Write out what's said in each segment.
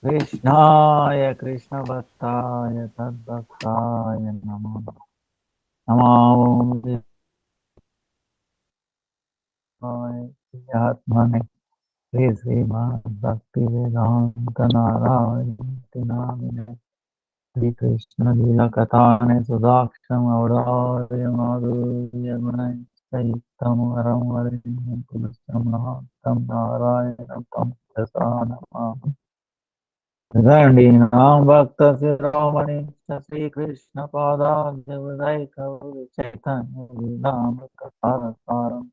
Krishnaya Krishna Bhaktaya Tad Bhaktaya Namo Namo Atmane Sri Srimad Bhakti-Vedanta Narayana Namine Sri Krishna Lila Katane Sudaksham Auraya Madhurya Gunai Saitam Aram Varim Pulasam Nahatam Narayana Tam Prasanam Dandi Nam Bhakta Siramani Sri Krishna Pada Devadai Kavi Chaitanya Nam Katara Saram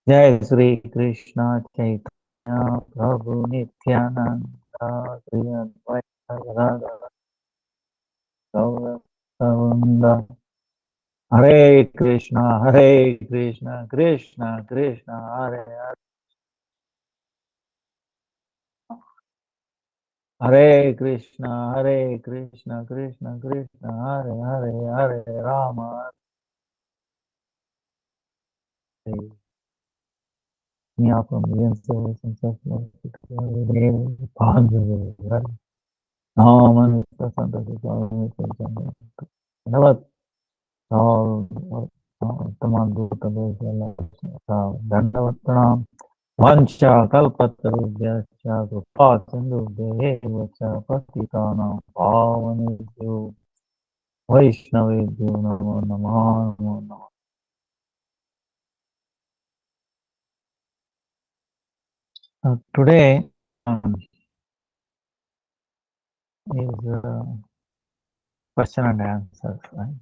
Jai Sri Krishna Chaitanya Prabhu Nityananda Sri Advaita Radha Gauranga Hare Krishna Krishna Krishna Hare Hare Hare Krishna Krishna Krishna Hare Hare Hare Rama Hare Nya from the souls and such like Naman Santa Navat Taman Bhuta Dandavatranam Vancha Kalpatarubhyascha Rupa Sindhubhyevacha Patitanam Pavanebhyo Vaishnavebhyo Namo Namo Namo. Today is question and answers, right?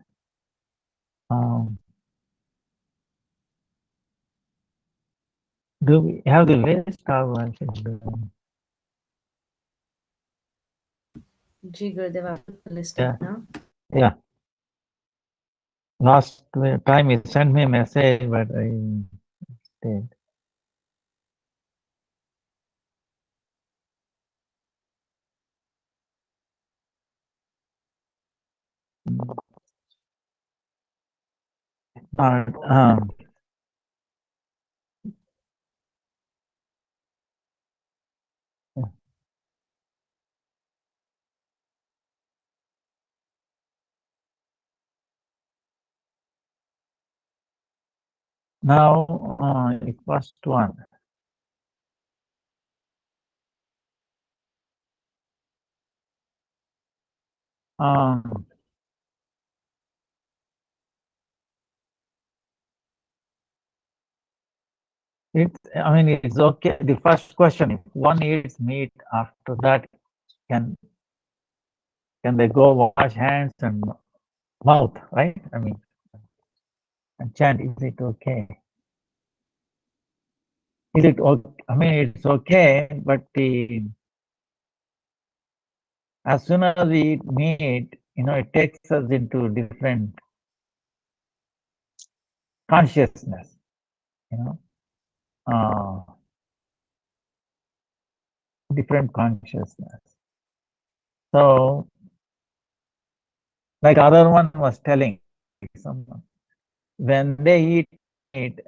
Do we have the list or I should do? Ji Gurudev, I put the list Yeah. up now. Yeah. Last time he sent me a message, but I stayed. Now, the first one. It's okay. The first question: if one eats meat, after that, can they go wash hands and mouth? Right? And chant. Is it okay? Is it okay? It's okay, but as soon as we eat meat, it takes us into different consciousness. Different consciousness. So, like other one was telling someone, when they eat meat,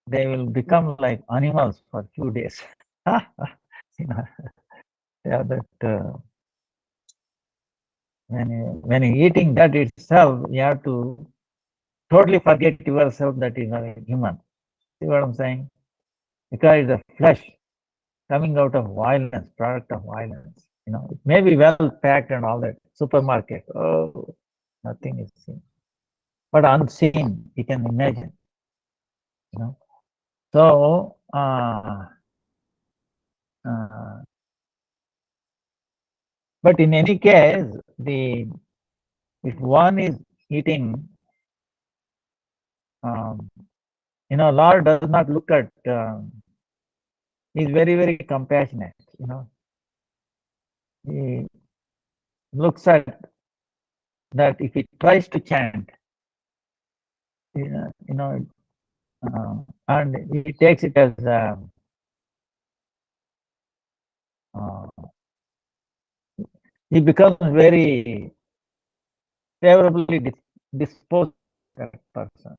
they will become like animals for a few days. Yeah, that when you're eating that itself, you have to totally forget yourself that is a human. See what I'm saying? Because it's a flesh coming out of violence, product of violence. It may be well packed and all that. Supermarket, oh, nothing is seen. But unseen, you can imagine. So, but in any case, if one is eating, Lord does not look at. He's very, very compassionate. He looks at that if he tries to chant, and he takes it as he becomes very favorably disposed to that person.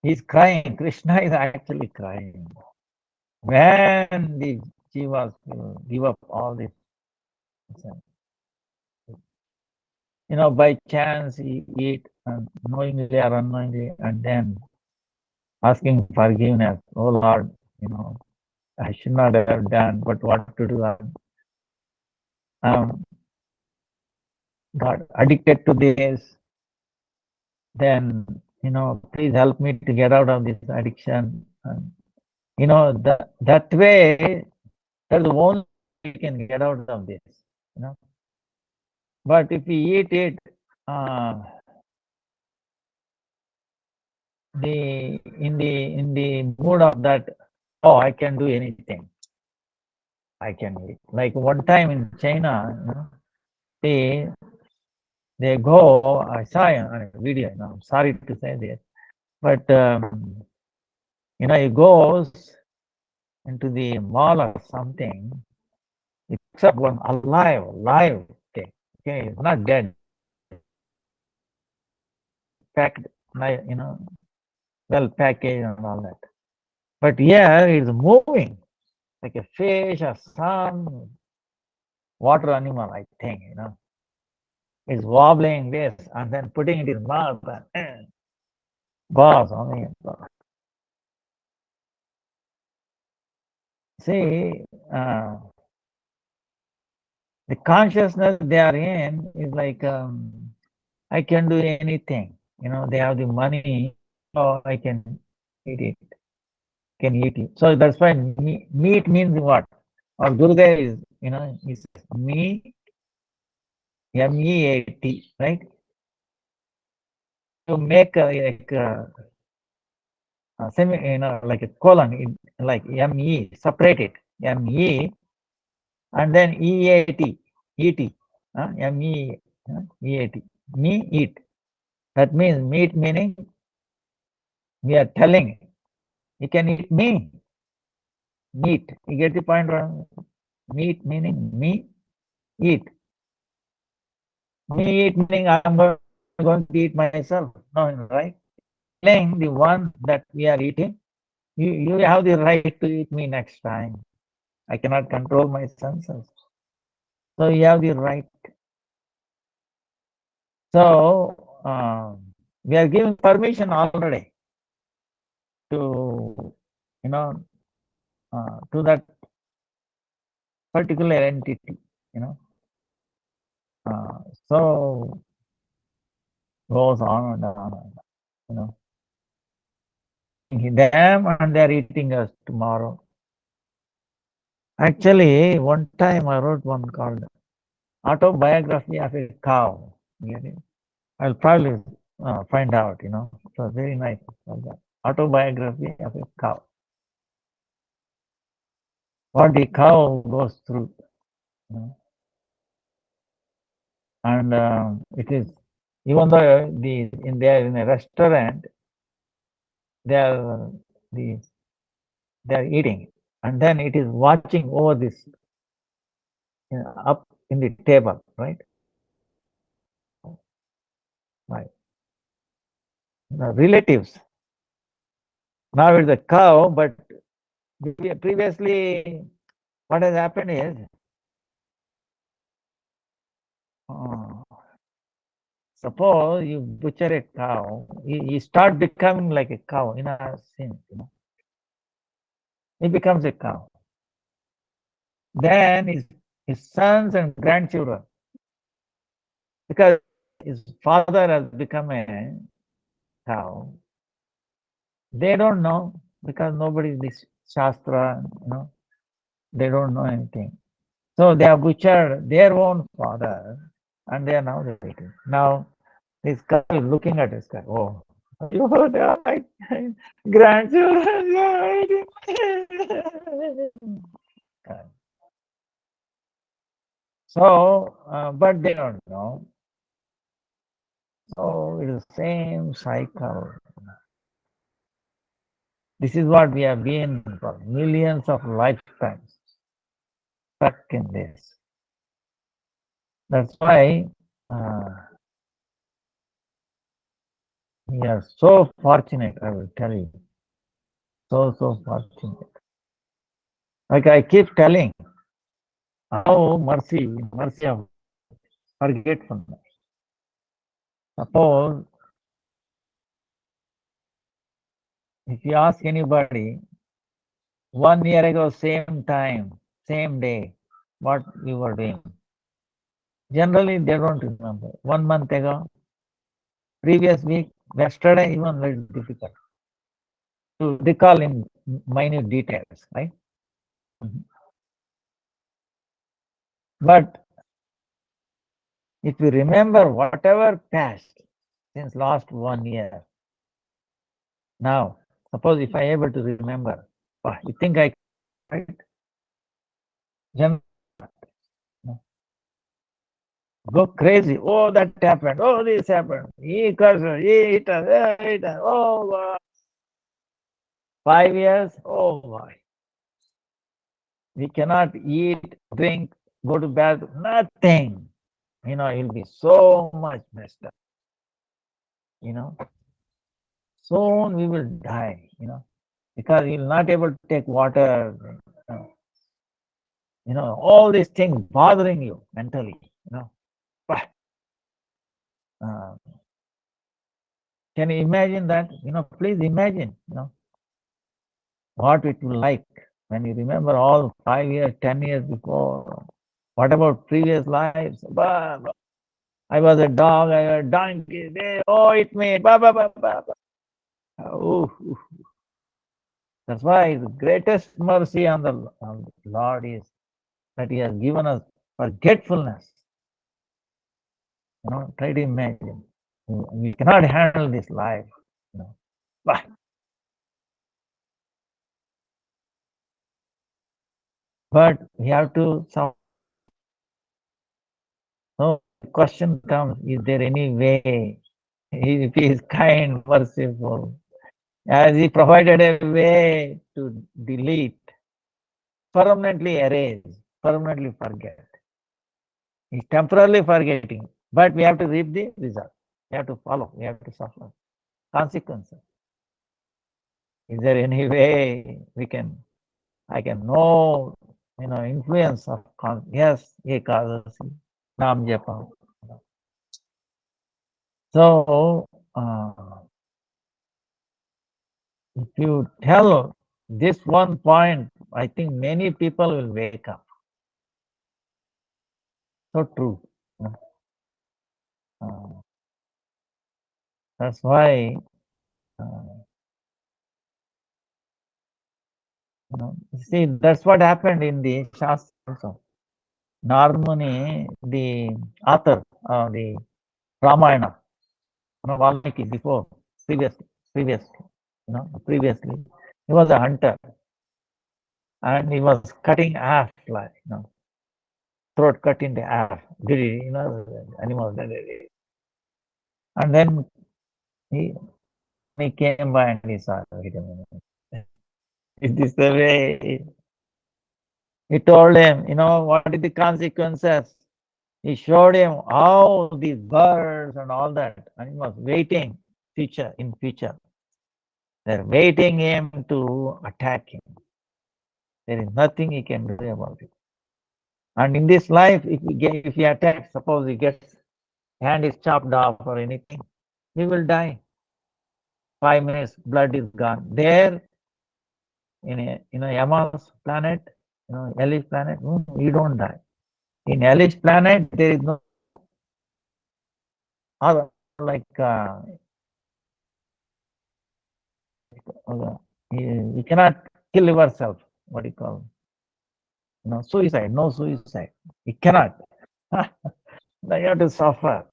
He's crying. Krishna is actually crying. When the jivas give up all this, by chance he eat, and knowingly or unknowingly, and then asking forgiveness. Oh Lord, I should not have done, but what to do? Um, got addicted to this. Then, please help me to get out of this addiction. And, that way, that's the only way we can get out of this. You know. But if we eat it, uh, in the mood of that, oh, I can do anything. I can eat. Like one time in China, they they go. I saw on a video. I'm sorry to say this, but he goes into the mall or something. He picks up one alive thing. Okay, it's not dead, packed, well packaged and all that. But here it's moving like a fish or some water animal, I think. It's wobbling this and then putting it in mouth and boss only. See, the consciousness they are in is like I can do anything. They have the money, so I can eat it. Can eat it. So that's why meat means what? Or Gurudev is, is me, meat, right? To make a semi, like a colon, like me, separate it, me, and then eat, me, eat, me, eat. That means meat meaning we are telling you can eat me, meat. You get the point? Meat meaning me, eat. Me eat meaning I'm going to eat myself. No, right? Telling the one that we are eating, you have the right to eat me next time. I cannot control my senses. So you have the right. So we are given permission already to, to that particular entity, you know. So goes on and on, you know. Them and they're eating us tomorrow. Actually, one time I wrote one called Autobiography of a Cow. I'll probably find out, So very nice. Autobiography of a cow. What the cow goes through. And it is, even though they are in a restaurant, they are they are eating, and then it is watching over this up in the table, right? Right. Relatives. Now it's a cow, but previously, what has happened is, suppose you butcher a cow, you start becoming like a cow in a sense, He becomes a cow. Then his sons and grandchildren, because his father has become a cow, they don't know because nobody is this Shastra, they don't know anything. So they have butchered their own father and they are now eating. Now this guy is looking at this guy. Oh, you heard that? Grandchildren, you are eating. So, but they don't know. So it is the same cycle. This is what we have been for millions of lifetimes stuck in this. That's why We are so fortunate, I will tell you. So fortunate. Like I keep telling, how mercy of forgetfulness. Suppose if you ask anybody 1 year ago, same time, same day, what you were doing, generally they don't remember. 1 month ago, previous week, yesterday, even very difficult to recall in minute details, right? Mhm. But if you remember whatever passed since last 1 year, now, suppose if I able to remember, you think I right? Generally, go crazy. Oh, that happened. Oh, this happened. He cursed. He hit us. Hit us. Oh, God. 5 years. Oh, boy. We cannot eat, drink, go to bed. Nothing. He'll be so much messed up. You know, soon we will die. Because you'll not able to take water. All these things bothering you mentally. But, uh, can you imagine that? Please imagine. What it will like when you remember all 5 years, 10 years before. What about previous lives? I was a dog, I was a donkey. It me. Oh, that's why the greatest mercy on the Lord is that He has given us forgetfulness. Try to imagine. We cannot handle this life. You know. But we have to. So the question comes: is there any way? If He is kind, merciful, as He provided a way to delete, permanently erase, permanently forget. He's temporarily forgetting, but we have to reap the result. We have to follow. We have to suffer consequences. Is there any way I can know, influence of, yes, ekadasi, nam japa. So, if you tell this one point, I think many people will wake up. So true. Uh, that's why, see, that's what happened in the Shastra also. Normally, the author of the Ramayana, Valmiki before, previously, previously, he was a hunter and he was cutting half, like, throat cut into half. Did he, animals, and then he, he came by and he saw, wait a minute, is this the way? He told him, what are the consequences? He showed him how these birds and all that, and he was waiting in future. They're waiting him to attack him. There is nothing he can do about it. And in this life, if he attacks, suppose he gets hand is chopped off or anything, he will die. 5 minutes, blood is gone. There, in a Yama's planet, Elish planet, you don't die. In Elish planet, there is no other like you cannot kill yourself. What do you call? Suicide. No suicide. You cannot. Now you have to suffer.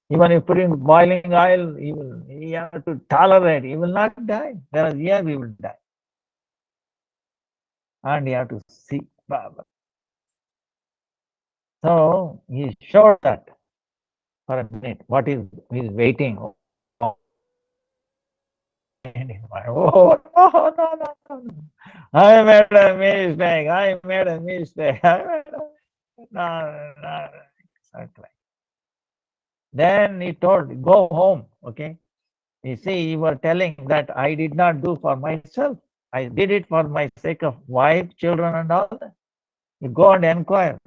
Even if put in boiling oil, he have to tolerate. He will not die. Whereas here we will die. And you have to see. So he showed that for a minute. What is he's waiting? Oh, no. I made a mistake. I made a mistake. No. Exactly. Then he told, go home, okay? You see, you were telling that I did not do for myself. I did it for my sake of wife, children, and all that. You go and inquire.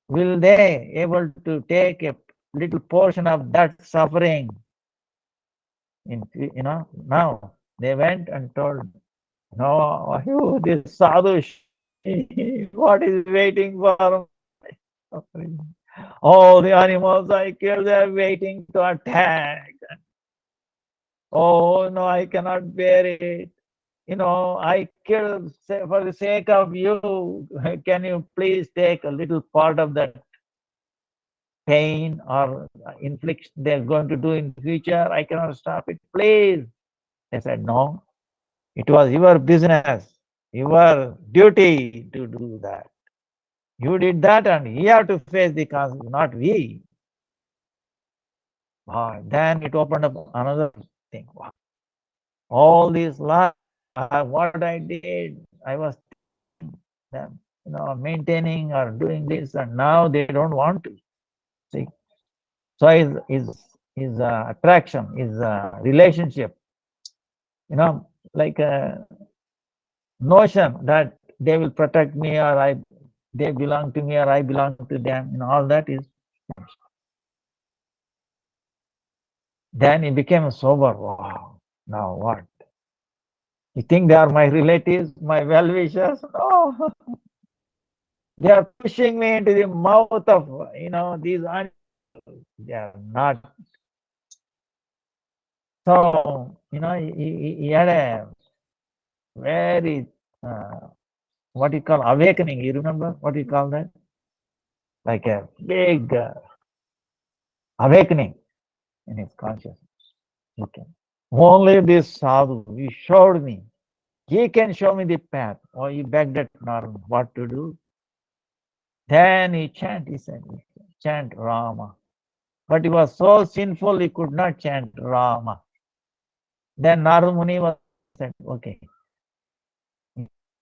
Will they able to take a little portion of that suffering? Now they went and told, no, you, this sadhu, what is waiting for suffering? All the animals I killed, they're waiting to attack. Oh, no, I cannot bear it. I killed for the sake of you. Can you please take a little part of that pain or infliction they're going to do in future? I cannot stop it. Please. They said, no, it was your business, your duty to do that. You did that and you have to face the consequences, not we. Then it opened up another thing. Wow. All these lives, what I did, I was maintaining or doing this, and now they don't want to. See, so is attraction, is relationship. Like a notion that they will protect me, or they belong to me, or I belong to them. All that is. Then he became sober. Wow. Now what? You think they are my relatives, my well-wishers? No. They are pushing me into the mouth of, these animals. They are not. So, he had a very, what you call awakening. You remember what you call that? Like a big awakening in his consciousness. Okay. Only this sadhu, he showed me. He can show me the path. Or he begged at Narayana what to do. Then he said, chant Rama. But he was so sinful, he could not chant Rama. Then Narada Muni said, okay,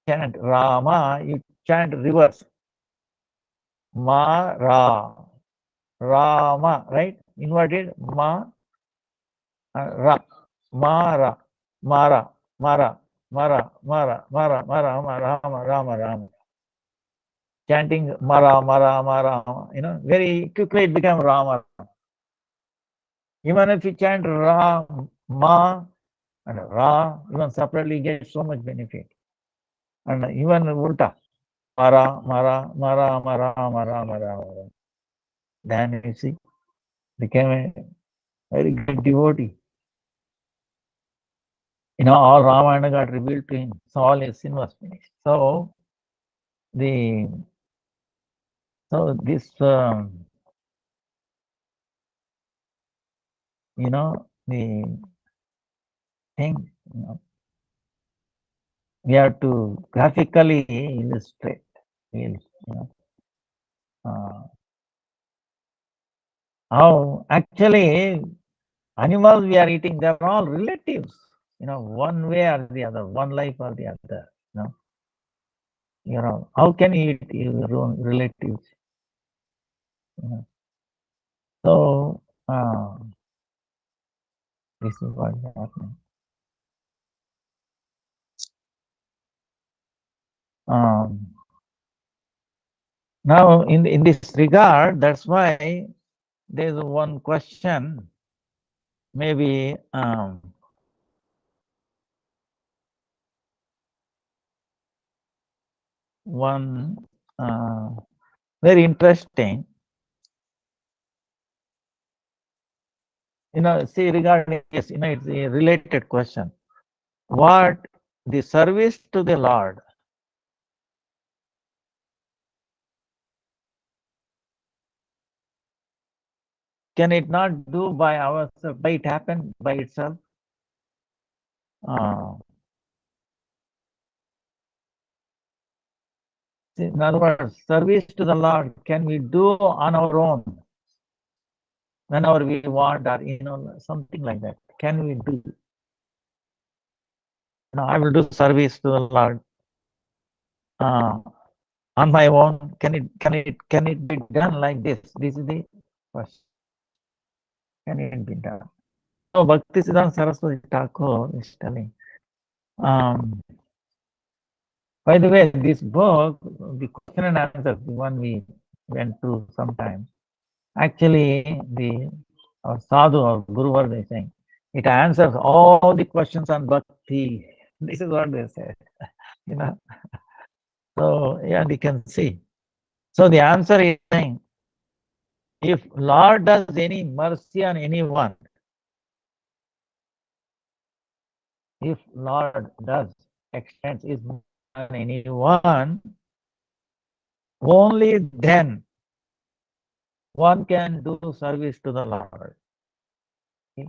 chant Rama, you chant reverse. Ma, Ra, Rama, right? Inverted, Ma, Ra, Ma, Ra, Mara, Mara, Mara, Mara, Mara, Mara, Mara, Rama, Rama, Rama. Chanting Mara, Mara, Mara, very quickly it became Rama. Even if you chant Ra, Ma, and Ra, even separately, get so much benefit. And even Ulta, Mara, Mara, Mara, Mara, Mara, Mara, Mara. Then you see, became a very great devotee. All Ramayana got revealed to him. So all his sin was finished. So this the thing, we have to graphically illustrate. How actually animals we are eating, they're all relatives. One way or the other, one life or the other. How can you eat your own relatives? So this is what is happening. Now, in this regard, that's why there's one question. Maybe one very interesting. See, regarding this, it's a related question. What the service to the Lord? Can it not do by ourselves? By it happen by itself? In other words, service to the Lord, can we do on our own? Whenever we want, or something like that. Can we do? I will do service to the Lord on my own. Can it be done like this? This is the question. Can it be done? So Bhakti-Siddhanta Saraswati Thakur is telling. By the way, this book, the question and answer, the one we went through sometime, actually our sadhu or guru, what they saying, it answers all the questions on bhakti. This is what they said, you know. So yeah, you can see. So the answer is saying, if Lord does any mercy on anyone, if Lord does extends his mercy on anyone, only then one can do service to the Lord. Okay?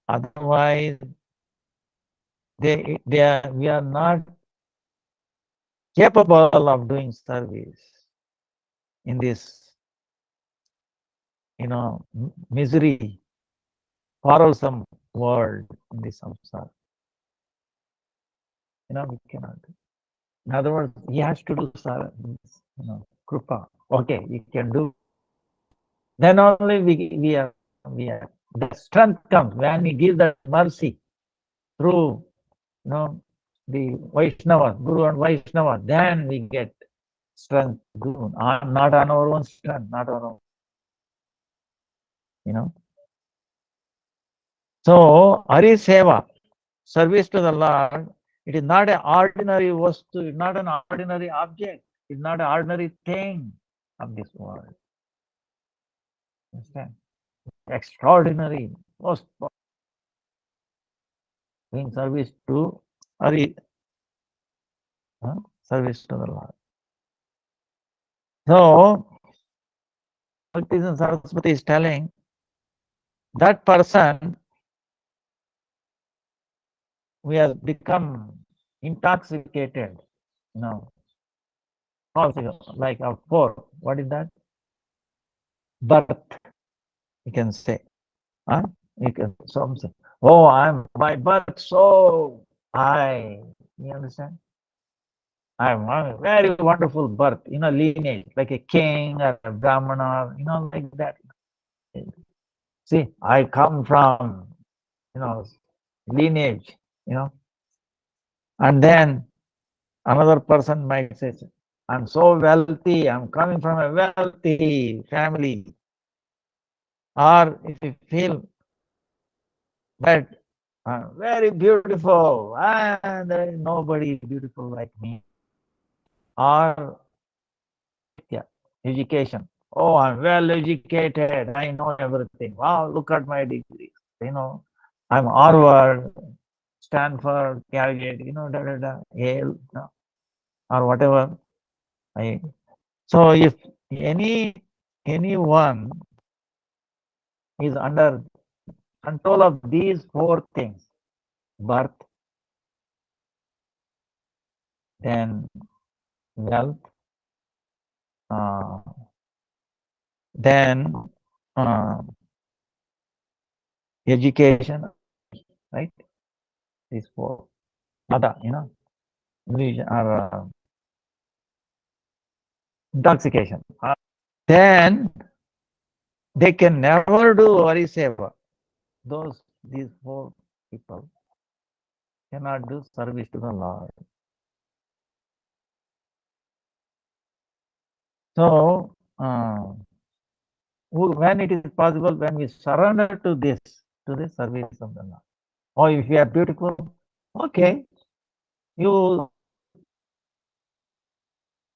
Otherwise, we are not capable of doing service in this, misery, quarrelsome world in this samsara. We cannot do. In other words, he has to do service, krupa. Okay, you can do. Then only we are the strength comes when he gives that mercy through, the Vaishnava, Guru and Vaishnava. Then we get strength, Guru, not on our own strength, not on our own, So, Hari Seva, service to the Lord, it is not an ordinary vastu, it's not an ordinary object, it's not an ordinary thing of this world. Understand? Extraordinary, most doing service to Hari, service to the Lord. So, Bhakti Saraswati is telling that person we have become intoxicated, like our four. What is that? Birth, you can say. Huh? You can something. Oh, I'm by birth so high. You understand? I'm a very wonderful birth, lineage, like a king or a brahmana, like that. See, I come from, lineage, and then another person might say, I'm so wealthy, I'm coming from a wealthy family. Or if you feel that I'm very beautiful and there is nobody beautiful like me. Or education. Oh, I'm well educated. I know everything. Wow, look at my degrees. I'm Harvard, Stanford, Calgary, Yale, or whatever. So if anyone is under control of these four things, birth, then wealth, then education, right? These four, mada, or intoxication. Then they can never do Hari Seva. These four people cannot do service to the Lord. So, when it is possible, when we surrender to the service of the Lord. Oh, if you are beautiful, okay, you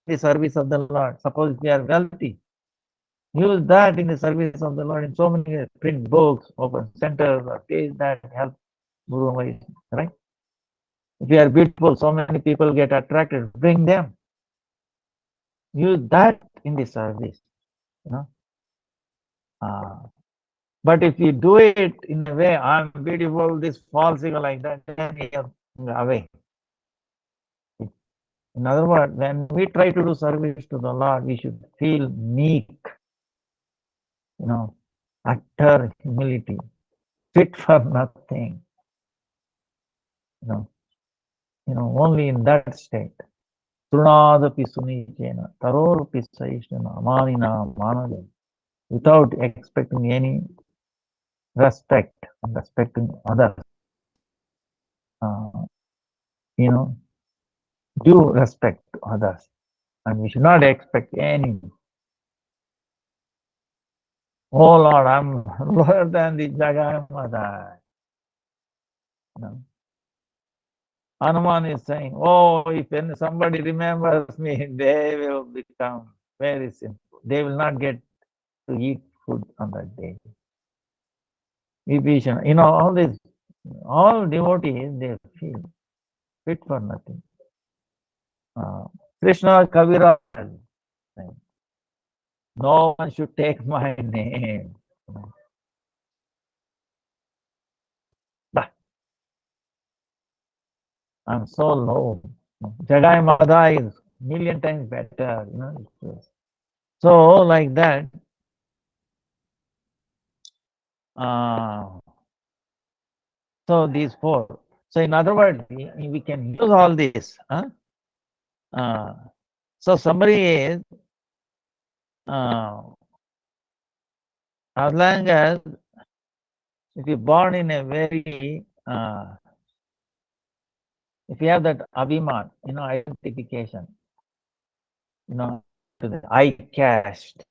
the service of the Lord. Suppose if you are wealthy, use that in the service of the Lord in so many ways. Print books, open centers, or page that help Guru Vaishnava, right? If you are beautiful, so many people get attracted. Bring them. Use that in the service, But if you do it in a way, I'm beautiful, this false ego like that, then you're away. In other words, when we try to do service to the Lord, we should feel meek, utter humility, fit for nothing, only in that state. Trunadapi sunichena, tarorupi saishana, amanina manade, without expecting any respect and respecting others. Uh, you know, due respect to others, and we should not expect any. Oh Lord, I'm lower than the Jagamata. No. Hanuman is saying, oh, if somebody remembers me, they will become very simple. They will not get to eat food on that day. Vibhishana, all devotees, they feel fit for nothing. Krishna Kavira, no one should take my name. Bah, I'm so low. Jagai Mada is million times better. So like that. So these four. So in other words, we can use all this. So summary is, as long as if you're born in a very, if you have that abhiman, identification, to the eye caste,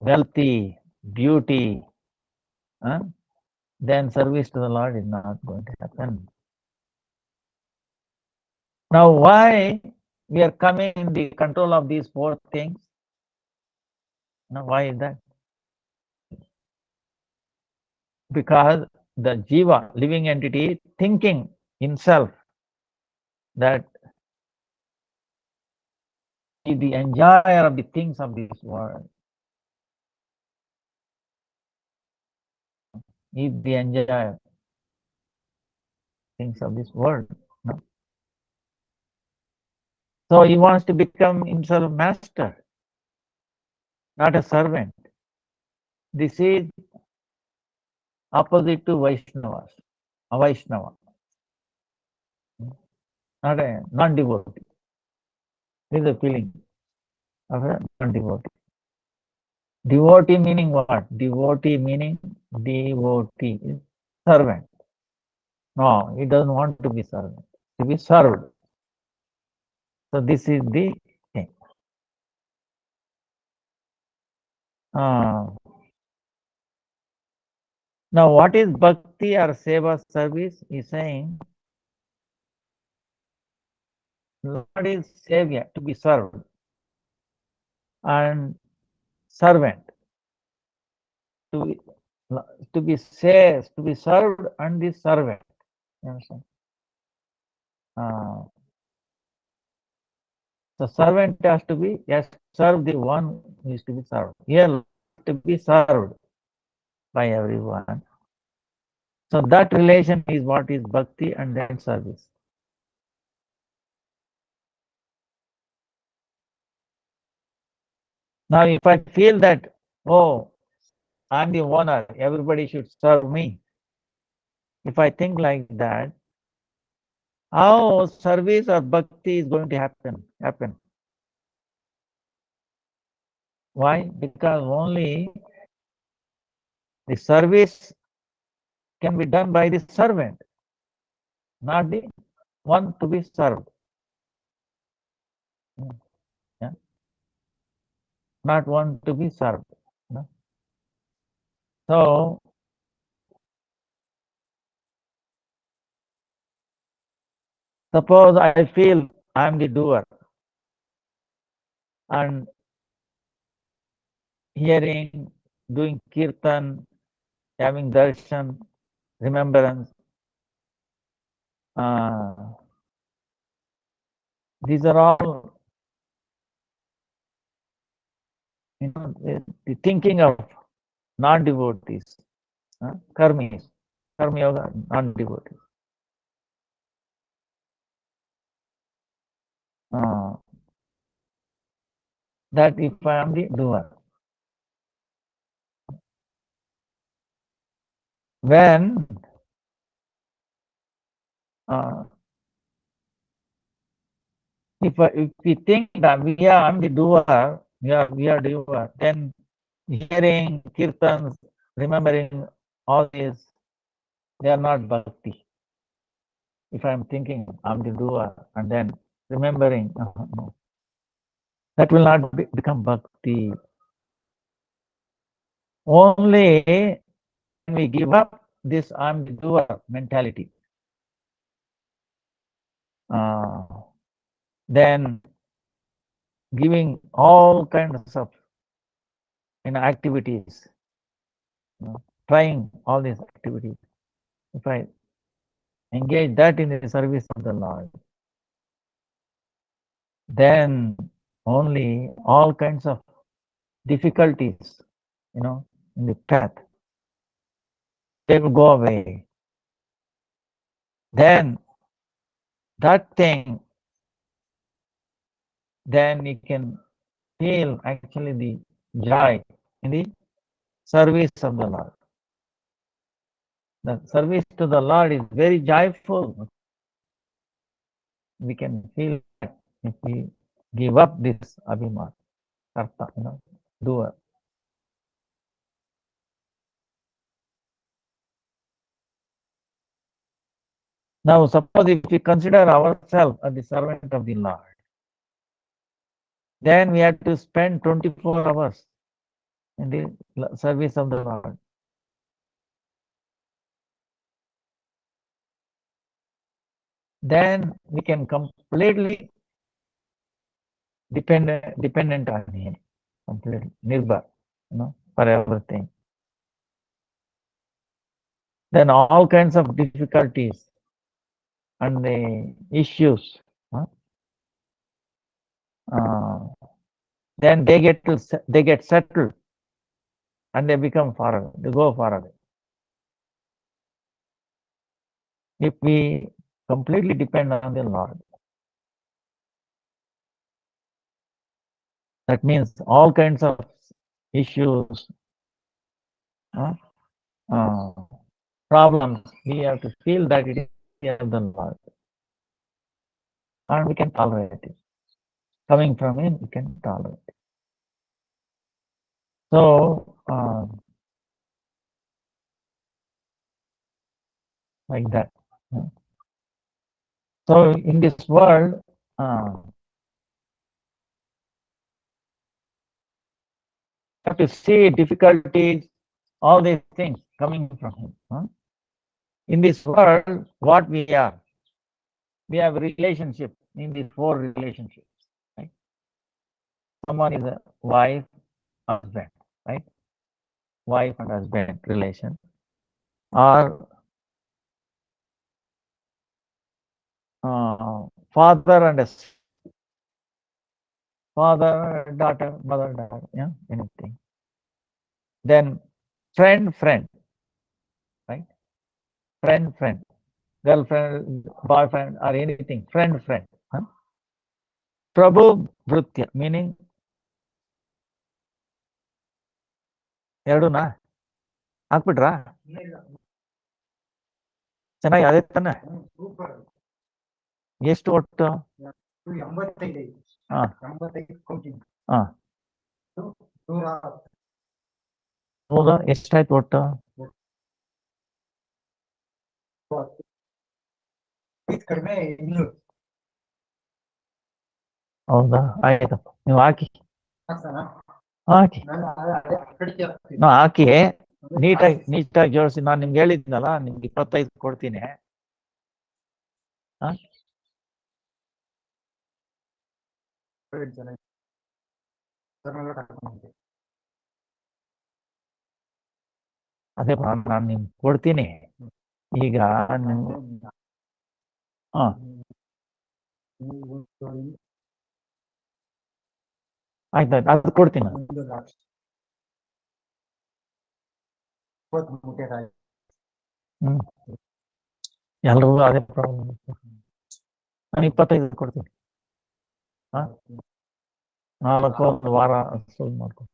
wealthy, beauty, then service to the Lord is not going to happen. Now, why we are coming in the control of these four things? Now, why is that? Because the jiva, living entity, thinking himself that he is the enjoyer of the things of this world. He is the enjoyer of things of this world. No? So he wants to become himself master, not a servant. This is opposite to Vaishnavas, a Vaishnava, not a non-devotee. This is the feeling of a non-devotee. Devotee meaning what? Devotee meaning devotee is servant. No, he doesn't want to be servant, to be served. So this is the thing. Now, what is bhakti or seva service? He's saying, Lord is savior, to be served, and servant, to be saved, to be served, and the servant. You understand? The servant has to be, serve the one who is to be served. Here, to be served by everyone. So that relation is what is bhakti and then service. Now, if I feel that, oh, I'm the owner, everybody should serve me. If I think like that, how service or bhakti is going to happen? Why? Because only the service can be done by the servant, not the one to be served. Yeah? Not one to be served. No? So, suppose I feel I'm the doer and hearing, doing kirtan, having darshan, remembrance, these are all, the thinking of non-devotees, karmis, karma yoga, non-devotees. That if I am the doer, when if we think that I'm the doer, we are doer, then hearing kirtans, remembering all these, they are not bhakti. If I'm thinking I'm the doer and then remembering, no, that will not become bhakti. Only when we give up this I'm the doer mentality, then giving all kinds of activities, trying all these activities. If I engage that in the service of the Lord, then only all kinds of difficulties, in the path, they will go away. Then that thing, then you can feel actually the joy in the service of the Lord. The service to the Lord is very joyful. We can feel that if we give up this abhiman, karta, doer. Now, suppose if we consider ourselves as the servant of the Lord, then we have to spend 24 hours in the service of the Lord. Then we can completely dependent on Him, completely nirbhar, for everything. Then all kinds of difficulties and the issues, then they get settled and they become far away. They go far away. If we completely depend on the Lord, that means all kinds of issues, problems, we have to feel that it is of the Lord, and we can tolerate it. Coming from Him, we can tolerate it. So, like that. So, in this world, have to see difficulties, all these things coming from Him. In this world, what we are, we have a relationship in these 4 relationships. Right? Someone is a wife, husband, right? Wife and husband relation, or father and a father, daughter, mother, daughter, anything. Then friend, right? Friend, girlfriend, boyfriend, or anything. Friend. Prabhu Bhrutya, meaning ಎರಡುನಾ ಹಾಕ್ಬಿಟ್ರಾ ಚೆನ್ನಾಗಿ ಅದೇ ತಾನೆ ಎಷ್ಟು ಒಟ್ಟು ಹೌದಾ ಎಷ್ಟಾಯ್ತು ಒಟ್ಟು ಹೌದಾ ಆಯ್ತಪ್ಪ ನೀವು ಹಾಕಿ ಹಾಕಿ ನೀಟಾಗಿ ಜೋಡಿಸಿ ನಾನು ನಿಮ್ಗೆ ಹೇಳಿದ್ನಲ್ಲ ನಿಮ್ಗೆ 25 ಕೊಡ್ತೀನಿ ಅದೇ ನಾನು ನಿಮ್ಗೆ ಕೊಡ್ತೀನಿ ಈಗ ಆಯ್ತಾಯ್ತು ಅದು ಕೊಡ್ತೀನಿ ಎಲ್ರಿಗೂ ಅದೇ ಪ್ರಾಬ್ಲಮ್ ನಾನು 25 ಕೊಡ್ತೀನಿ 4 ಒಂದು ವಾರ ಸುಲ್ ಮಾಡ್ಕೊಂಡು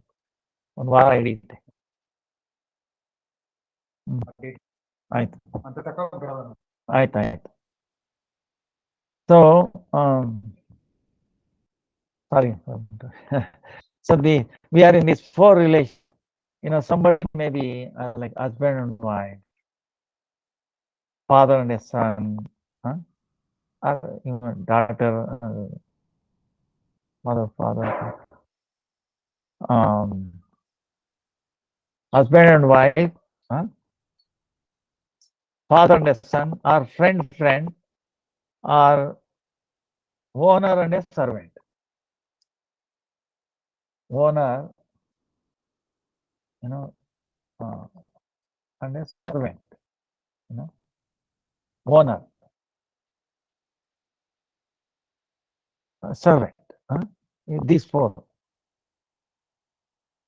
ಒಂದು ವಾರ ಹಿಡಿಯುತ್ತೆ ಆಯ್ತು ಆಯ್ತಾಯ್ತು so sorry so we are in this 4 relation Somebody maybe like husband and wife, father and a son, huh? Or daughter, mother, father, um, husband and wife, huh? Father and a son, or friend, or owner and a servant. Owner, you know, uh, and a servant, you know, owner, servant. Huh? These four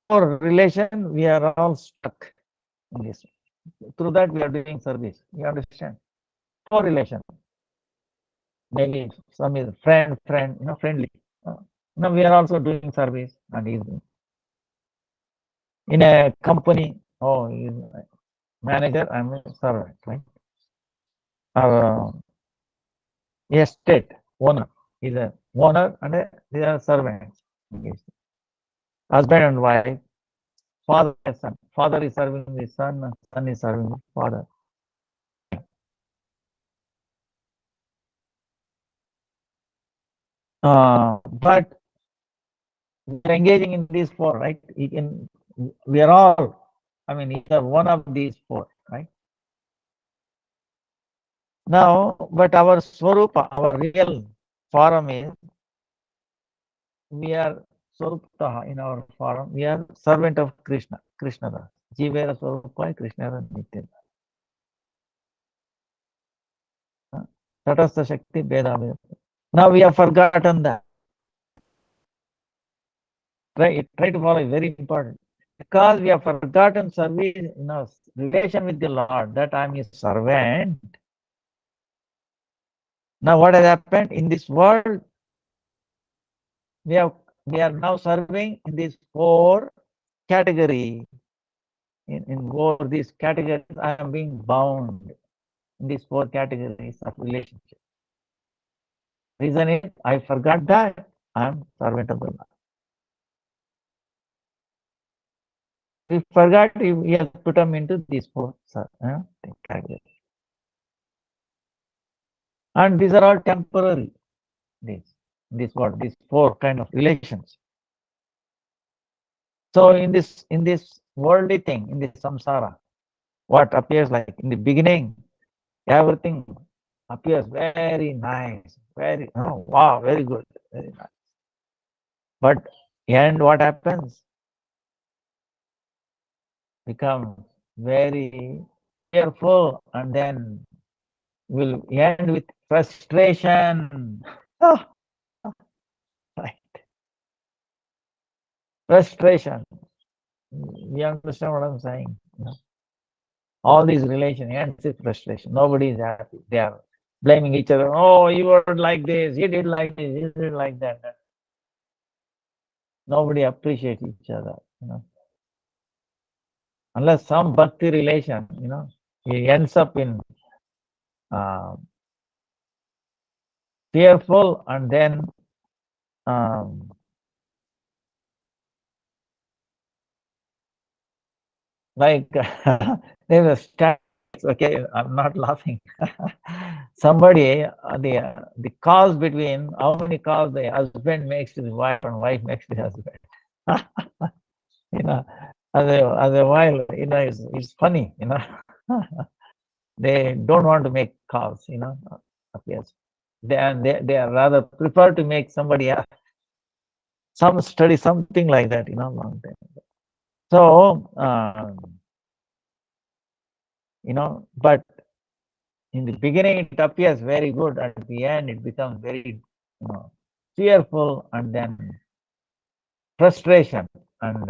relation, we are all stuck in this. Through that, we are doing service. You understand? Four relation. Maybe some is friend, friendly. We are also doing service, and he's in a company. Oh, he's a manager. I'm a servant, right? Or estate owner. He's a owner, and they are servants. Husband and wife, father and son. Father is serving the son, and son is serving the father. But we are engaging in these four, right? We are all, either one of these four, right? Now, but our Swarupa, our real form is, we are Swarupa in our form, we are servant of Krishna, Krishna. Jivera Swarupa, Krishna Nitya. Tatastha Shakti Veda. Now we have forgotten that. Try to follow, very important. Because we have forgotten service, relation with the Lord, that I am His servant. Now what has happened in this world? We are now serving in these four categories. In four these categories, I am being bound in these four categories of relationship. Reason is, I forgot that I am servant of the Lord. We forgot, we have put them into these four categories. And these are all temporary. These four kind of relations. So in this worldly thing, in this samsara, what appears like in the beginning, everything appears very nice, very wow, very good, very nice. But end, what happens? Becomes very fearful, and then will end with frustration. Right. Frustration. You understand what I'm saying? All these relations ends with frustration. Nobody is happy. They are blaming each other. Oh, you were like this, he did like this, he did like that. Nobody appreciates each other, Unless some bhakti relation, he ends up in fearful, and then like they were stats. Okay, I'm not laughing. Somebody, the calls between, how many calls the husband makes to the wife and wife makes to the husband. As a while, it's funny, they don't want to make calls, appears. They are rather prefer to make somebody else, some study, something like that, long time ago. So, but in the beginning it appears very good. At the end, it becomes very, fearful, and then frustration, and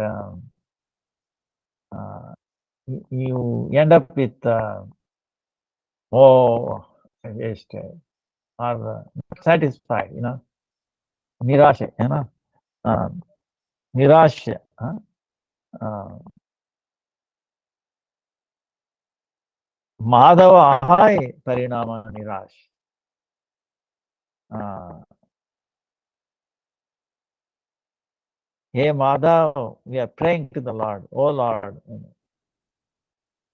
you end up with just are not satisfied, nirasha, nirasha, Madhava ahai parinama nirash. Hey Madhav, we are praying to the Lord, oh Lord.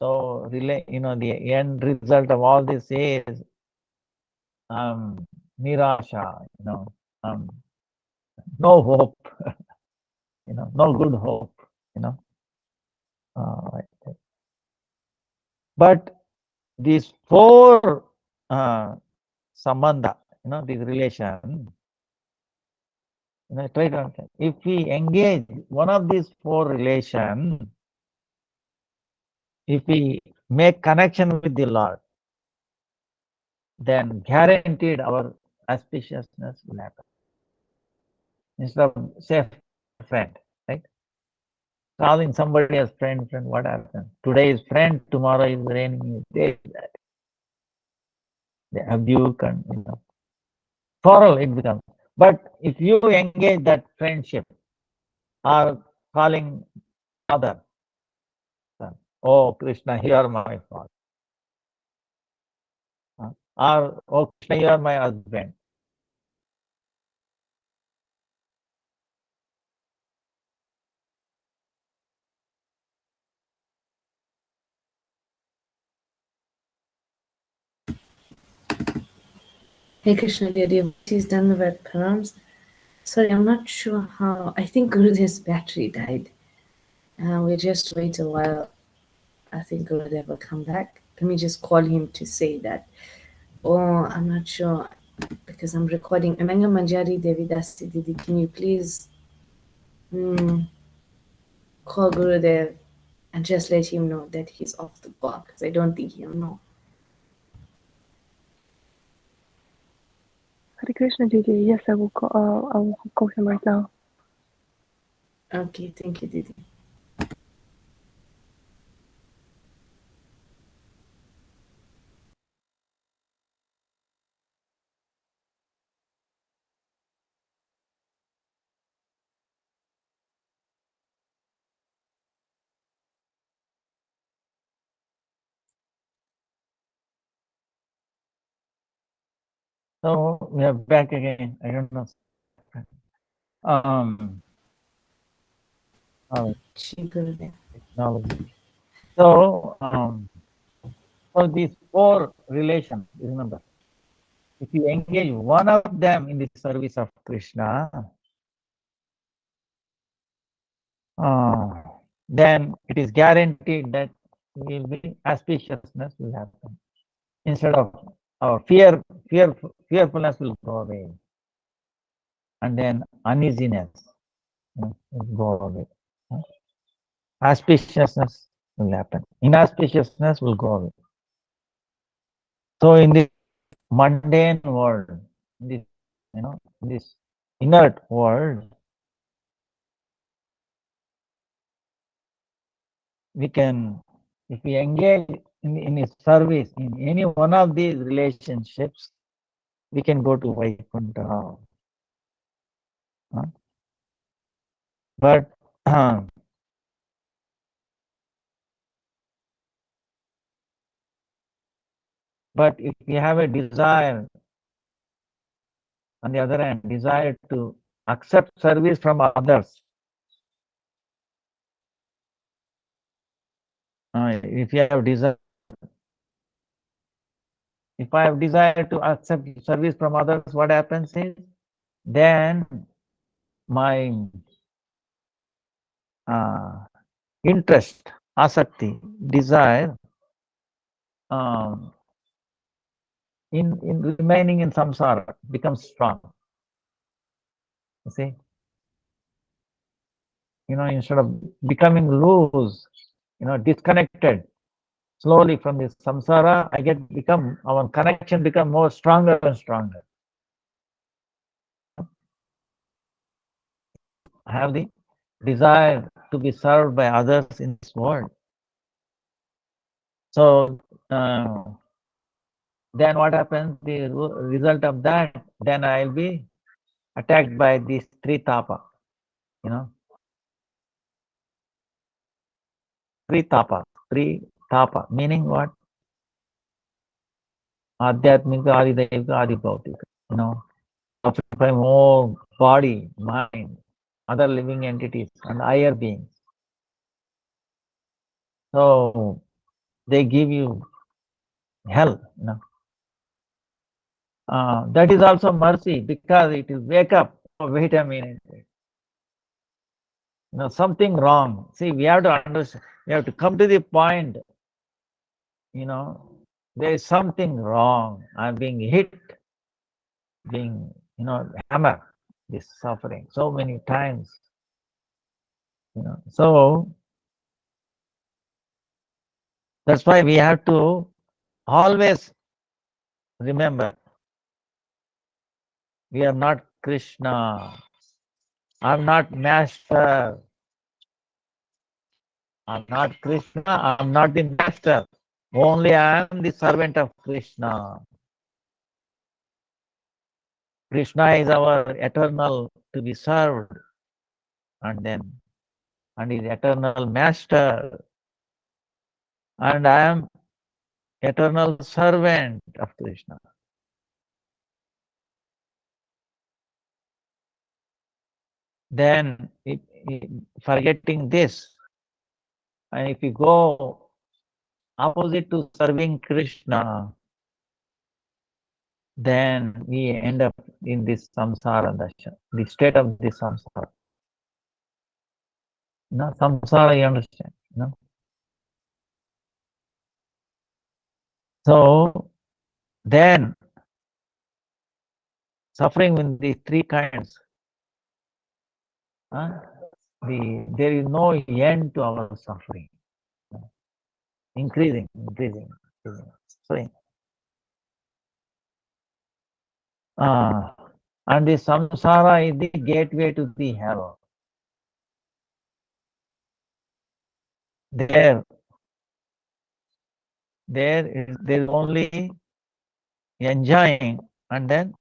So, the end result of all this is nirasha, no hope, no good hope, you know. Right. But these four sambandha, this relation, try to understand. If we engage one of these four relation, if we make connection with the Lord, then guaranteed our auspiciousness will happen. Instead of say friend, right? Calling somebody as friend, what happens? Today is friend, tomorrow is enemy. They abuse and quarrel it becomes. But if you engage that friendship or calling other, oh Krishna, you are my father. Or oh Krishna, you are my husband. Hey Krishna, dear devotees, Dandavat Pranams. Sorry, I'm not sure how. I think Gurudev's battery died. We'll just wait a while. I think Gurudev will come back. Let me just call him to say that. Oh, I'm not sure because I'm recording. Emanga Manjari Devi Dasti Didi, can you please call Gurudev and just let him know that he's off the block? Because I don't think he'll know. Hare Krishna, Didi. Yes, I will call him right now. Okay, thank you, Didi. So we are back again. I don't know. Shri Gurudev. Technology. So, so these four relations, remember, if you engage one of them in the service of Krishna, then it is guaranteed that auspiciousness will happen. Instead of our fearfulness will go away, and then uneasiness will go away. Auspiciousness will happen. Inauspiciousness will go away. So in this mundane world, in this inert world, we can, if we engage in his service in any one of these relationships, we can go to Vaikuntha. But but if we have a desire, on the other hand, desire to accept service from others, if you have desire, if I have desire to accept service from others, what happens is, then my interest, asakti, desire, in remaining in samsara becomes strong. You see, instead of becoming loose, disconnected slowly from this samsara, our connection become more stronger and stronger. I have the desire to be served by others in this world. So then what happens? The result of that, then I'll be attacked by these three tapa. Three tapa, meaning what? Adhyatmika, Adidevika, Adibhautika. Occupy more body, mind, other living entities and higher beings. So they give you hell, that is also mercy, because it is wake up. Oh, wait a minute. Something wrong. See, we have to understand. We have to come to the point. There is something wrong. I'm being hit, being hammered. This suffering so many times. So that's why we have to always remember, we are not Krishna. I'm not master. I'm not Krishna. I'm not the master. Only I am the servant of Krishna. Krishna is our eternal to be served, and is eternal master, and I am eternal servant of Krishna. Then, forgetting this, and if you go opposite to serving Krishna, then we end up in this samsara dasha, the state of the samsara. Samsara, you understand? So then, suffering in these three kinds. There is no end to our suffering. Increasing. So, and the samsara is the gateway to the hell. There is only enjoying and then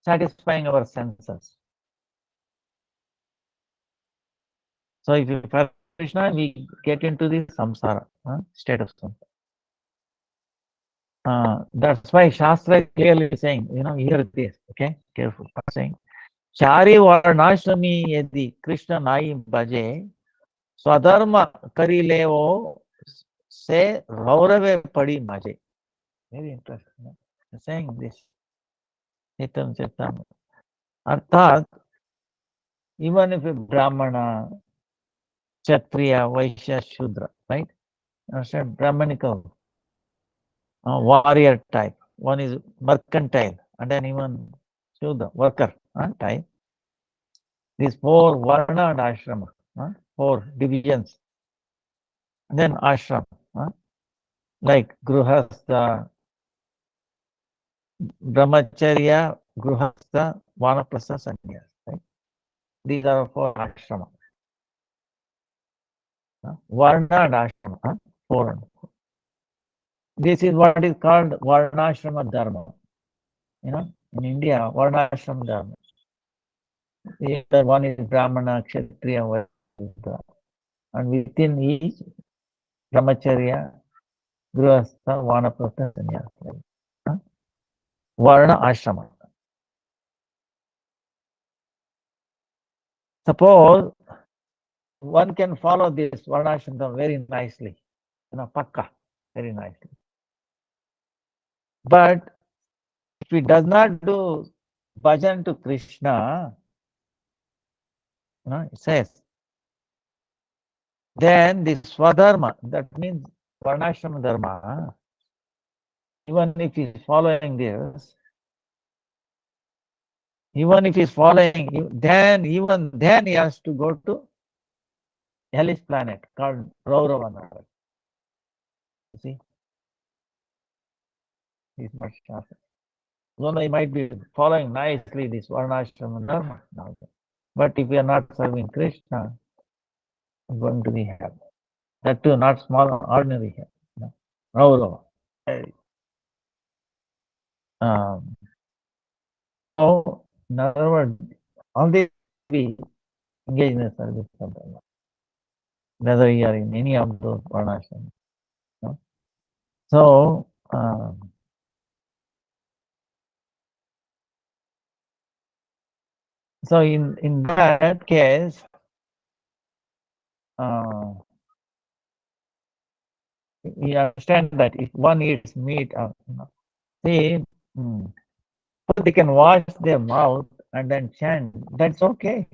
satisfying our senses. So if you follow Krishna, we get into the samsara state of samsara. That's why Shastra is clearly saying, hear this, okay? Careful. Saying, Chari varnashrami yadi Krishna nai bhaje, swadharma kari levo se raurave padi maje. Very interesting. Saying this. Chitam. Arthat, even if a Brahmana, Kshatriya, Vaishya, Shudra, right? Understand? Brahmanical, warrior type. One is mercantile, and then even Shudra, worker type. These four Varna and Ashrama, four divisions. And then Ashram, like Gruhastha, Brahmacharya, Gruhastha, Vanaprastha, Sannyas. Right? These are four ashrama. Varna and ashrama, four. This is what is called Varnashrama Dharma. In India, Varnashrama Dharma. Either one is Brahmana, Kshatriya, Vaishya, and within each, Brahmacharya, Grihastha, Vanaprastha, Sannyas. Varna Ashrama. Suppose one can follow this Varnashrama very nicely, pakka, very nicely. But if he does not do bhajan to Krishna, it says, then this swadharma, that means Varnashrama dharma, even if he is following this, even if he is following, then he has to go to hellish planet called Raurava. You see? He's much sharper. So he might be following nicely this Varnashrama dharma. But if we are not serving Krishna, we're going to be hell. That too, not small, ordinary hell. Raurava. So, in other words, all these we engage in the service of Allah, whether you are in any of those varnashrams. So, So in that case, we understand that if one eats meat, see, they can wash their mouth and then chant. That's okay.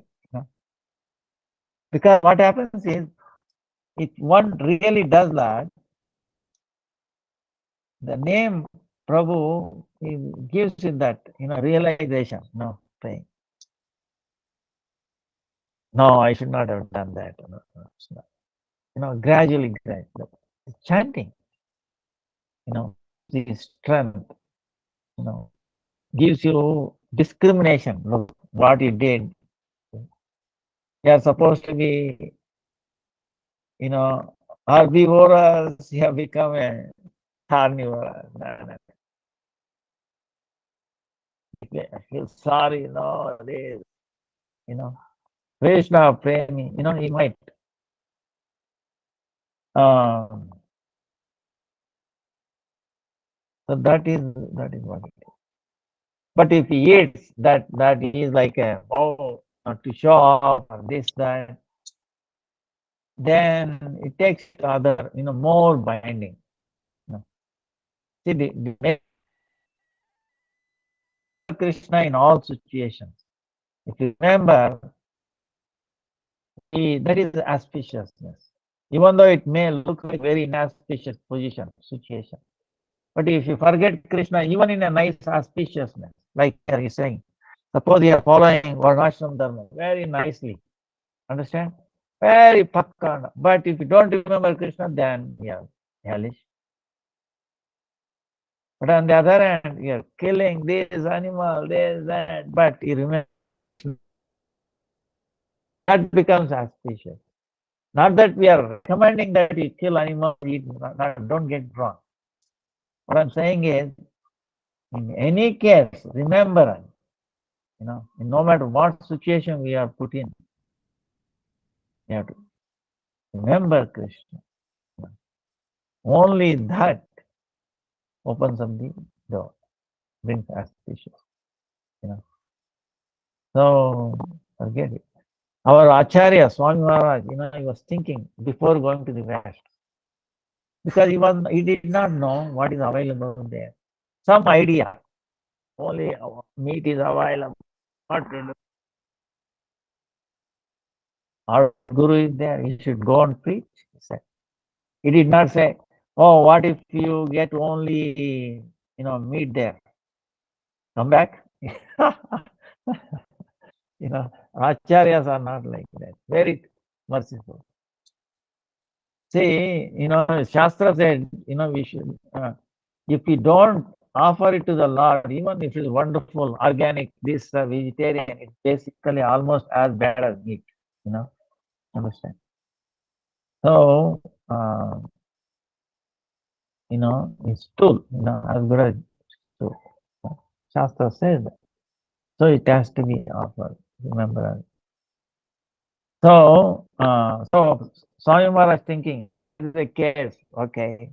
Because what happens is, if one really does that, the name Prabhu gives you that realization. No, saying, no, I should not have done that. Gradually, chanting. The strength. Gives you discrimination. Look what you did. You are supposed to be, herbivorous. You have become a carnivore. No. I feel sorry. No, this. Krishna praying. He might. So that is what it is. But if he eats, that is like a to show off or this that, then it takes other more binding. See the Krishna in all situations. If you remember, that is auspiciousness. Even though it may look like very inauspicious situation. But if you forget Krishna, even in a nice auspiciousness, like here he's saying, suppose you are following Varnashram Dharma very nicely, understand? Very pakka. But if you don't remember Krishna, then hellish. But on the other hand, you're killing this animal, this, that, but you remember, that becomes auspicious. Not that we are recommending that you kill animals, don't get wrong. What I'm saying is, in any case, remember, no matter what situation we are put in, you have to remember Krishna. Only that opens up the door, brings auspicious. So forget it. Our Acharya, Swami Maharaj, he was thinking before going to the West. Because he did not know what is available there. Some idea. Only meat is available. What to do? Our Guru is there. He should go and preach. He said. He did not say, "Oh, what if you get only meat there? Come back." Acharyas are not like that. Very merciful. See, Shastra said, we should, if we don't offer it to the Lord, even if it's wonderful, organic, this vegetarian, it's basically almost as bad as meat, understand? So, it's tool, as good as tool. Shastra says that. So it has to be offered, remember. So Swami Maharaj thinking, this is the case, okay.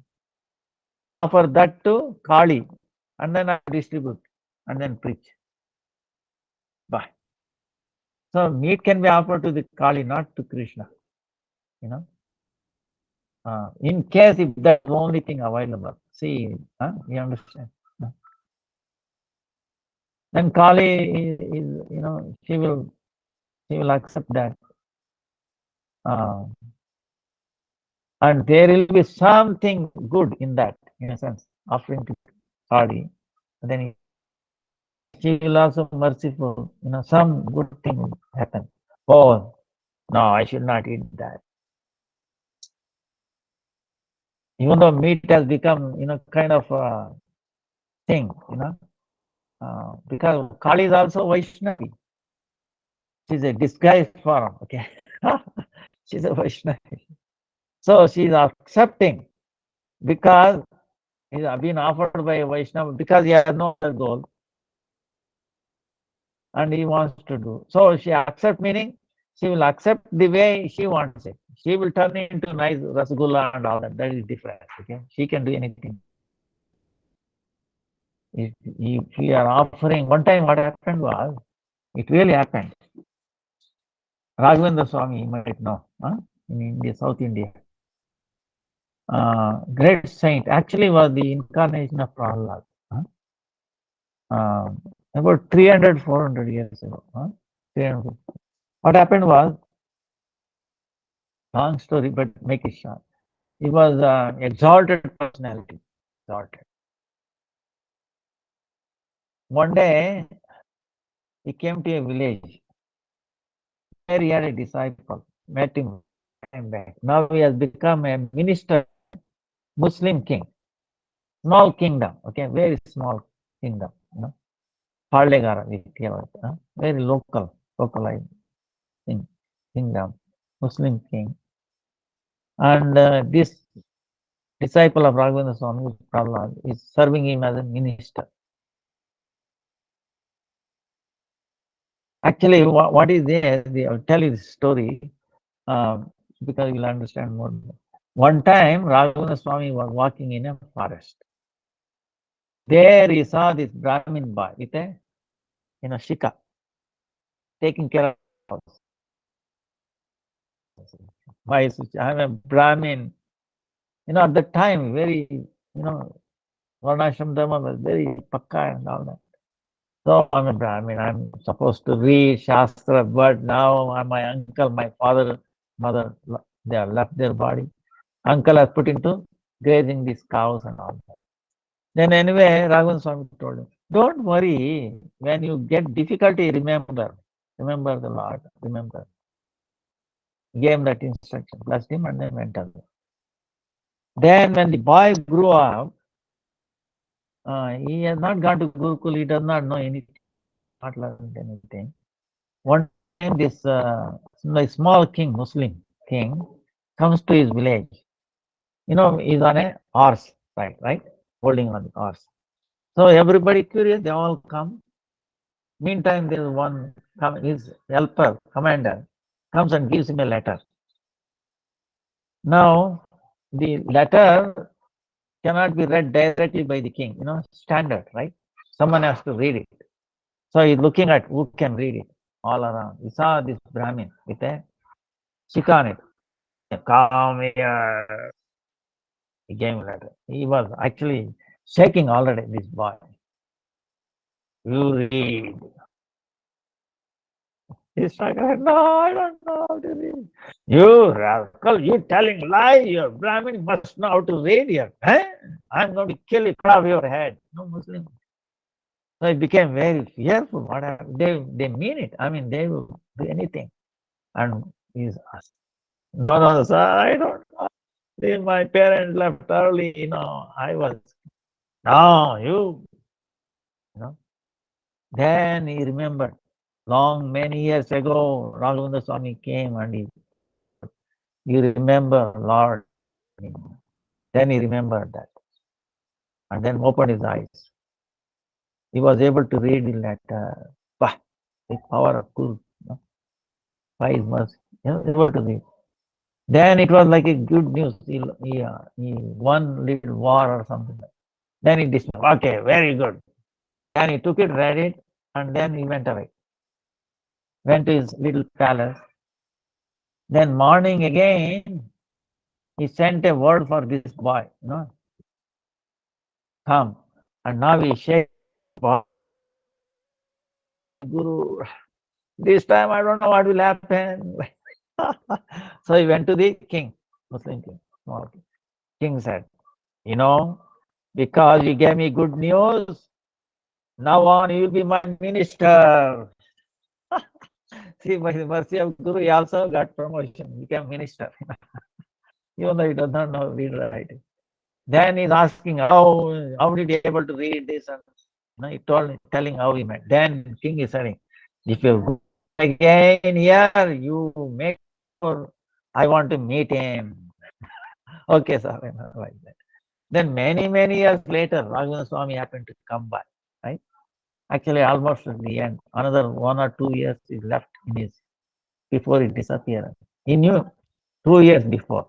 Offer that to Kali, and then I distribute, and then preach. Bye. So meat can be offered to the Kali, not to Krishna. In case if that's the only thing available. See, you understand? Then Kali is, she will accept that. And there will be something good in that, in a sense, offering to Kali. Then she will also merciful, some good thing will happen. Oh, no, I should not eat that. Even though meat has become, kind of a thing, because Kali is also Vaishnavi. She's a disguised form, okay. She's a Vaishnavi. So she's accepting because he's been offered by a Vaishnava because he has no other goal. And he wants to do. So she accepts, meaning she will accept the way she wants it. She will turn into nice rasgulla and all that. That is different. Okay, she can do anything. If we are offering, one time what happened was, it really happened. Raghavendra Swami, you might know, in India, South India. Great saint, actually was the incarnation of Prahlad. About 300, 400 years ago. 300. What happened was, long story, but make it short. He was an exalted personality. Exalted. One day, he came to a village where he had a disciple, met him, came back. Now he has become a minister, Muslim king. Small kingdom, okay, very small kingdom. Parlegara, very localized kingdom, Muslim king. And this disciple of Raghavendra Swami, Prahlad, is serving him as a minister. Actually, what is there? I'll tell you this story because you'll understand more. One time, Raghavendra Swami was walking in a forest. There he saw this Brahmin boy with a shika, taking care of house. Why? I'm a Brahmin. At the time, very, Varnashram Dharma was very pakka and all that. So I'm a Brahmin. I'm supposed to read Shastra, but now my uncle, my father, mother, they have left their body. Uncle has put into grazing these cows and all that. Then anyway, Raghavan Swami told him, don't worry. When you get difficulty, remember the Lord. Remember. Gave him that instruction, blessed him, and then went away. Then when the boy grew up, he has not gone to Gurukul. He does not know anything, not learned anything. One time, this small king, Muslim king, comes to his village. He's on a horse, right? Holding on the horse. So everybody curious, they all come. Meantime, there is one, his helper, commander, comes and gives him a letter. Now, the letter cannot be read directly by the king, standard, right? Someone has to read it. So he's looking at who can read it all around. He saw this Brahmin with a shika on it. Come here. He gave him a letter. He was actually shaking already, this boy. You read. He's struggling. No, I don't know how to read. You rascal, you telling lie. Your Brahmin must know how to read here. I'm going to kill you, cut off your head. No Muslim. So he became very fearful. What happened? They mean it. I mean, they will do anything. And he's asked, no, sir, I don't know. My parents left early, I was, no, you know. Then he remembered, many years ago, Raghavendra Swami came and you remember, Lord. Then he remembered that. And then opened his eyes. He was able to read the letter. The power of Guru, by his mercy. He was able to read. Then it was like a good news. He won little war or something. Then he dismissed. Okay, very good. Then he took it, read it, and then he went away. Went to his little palace. Then morning again, he sent a word for this boy. Come. And now he shake Guru. This time I don't know what will happen. So he went to the king, Muslim king. King said, because you gave me good news, now on you will be my minister. See, by the mercy of Guru, he also got promotion, became minister. Even though he does not know read or writing. Then he's asking, how did he able to read this? And he telling how he met. Then king is saying, if you go again here, you make sure I want to meet him. Okay, sir. Like that. Then many years later, Raghavendra Swami happened to come by, right? Actually, almost at the end, another 1 or 2 years is left in his before it disappeared. He knew 2 years before,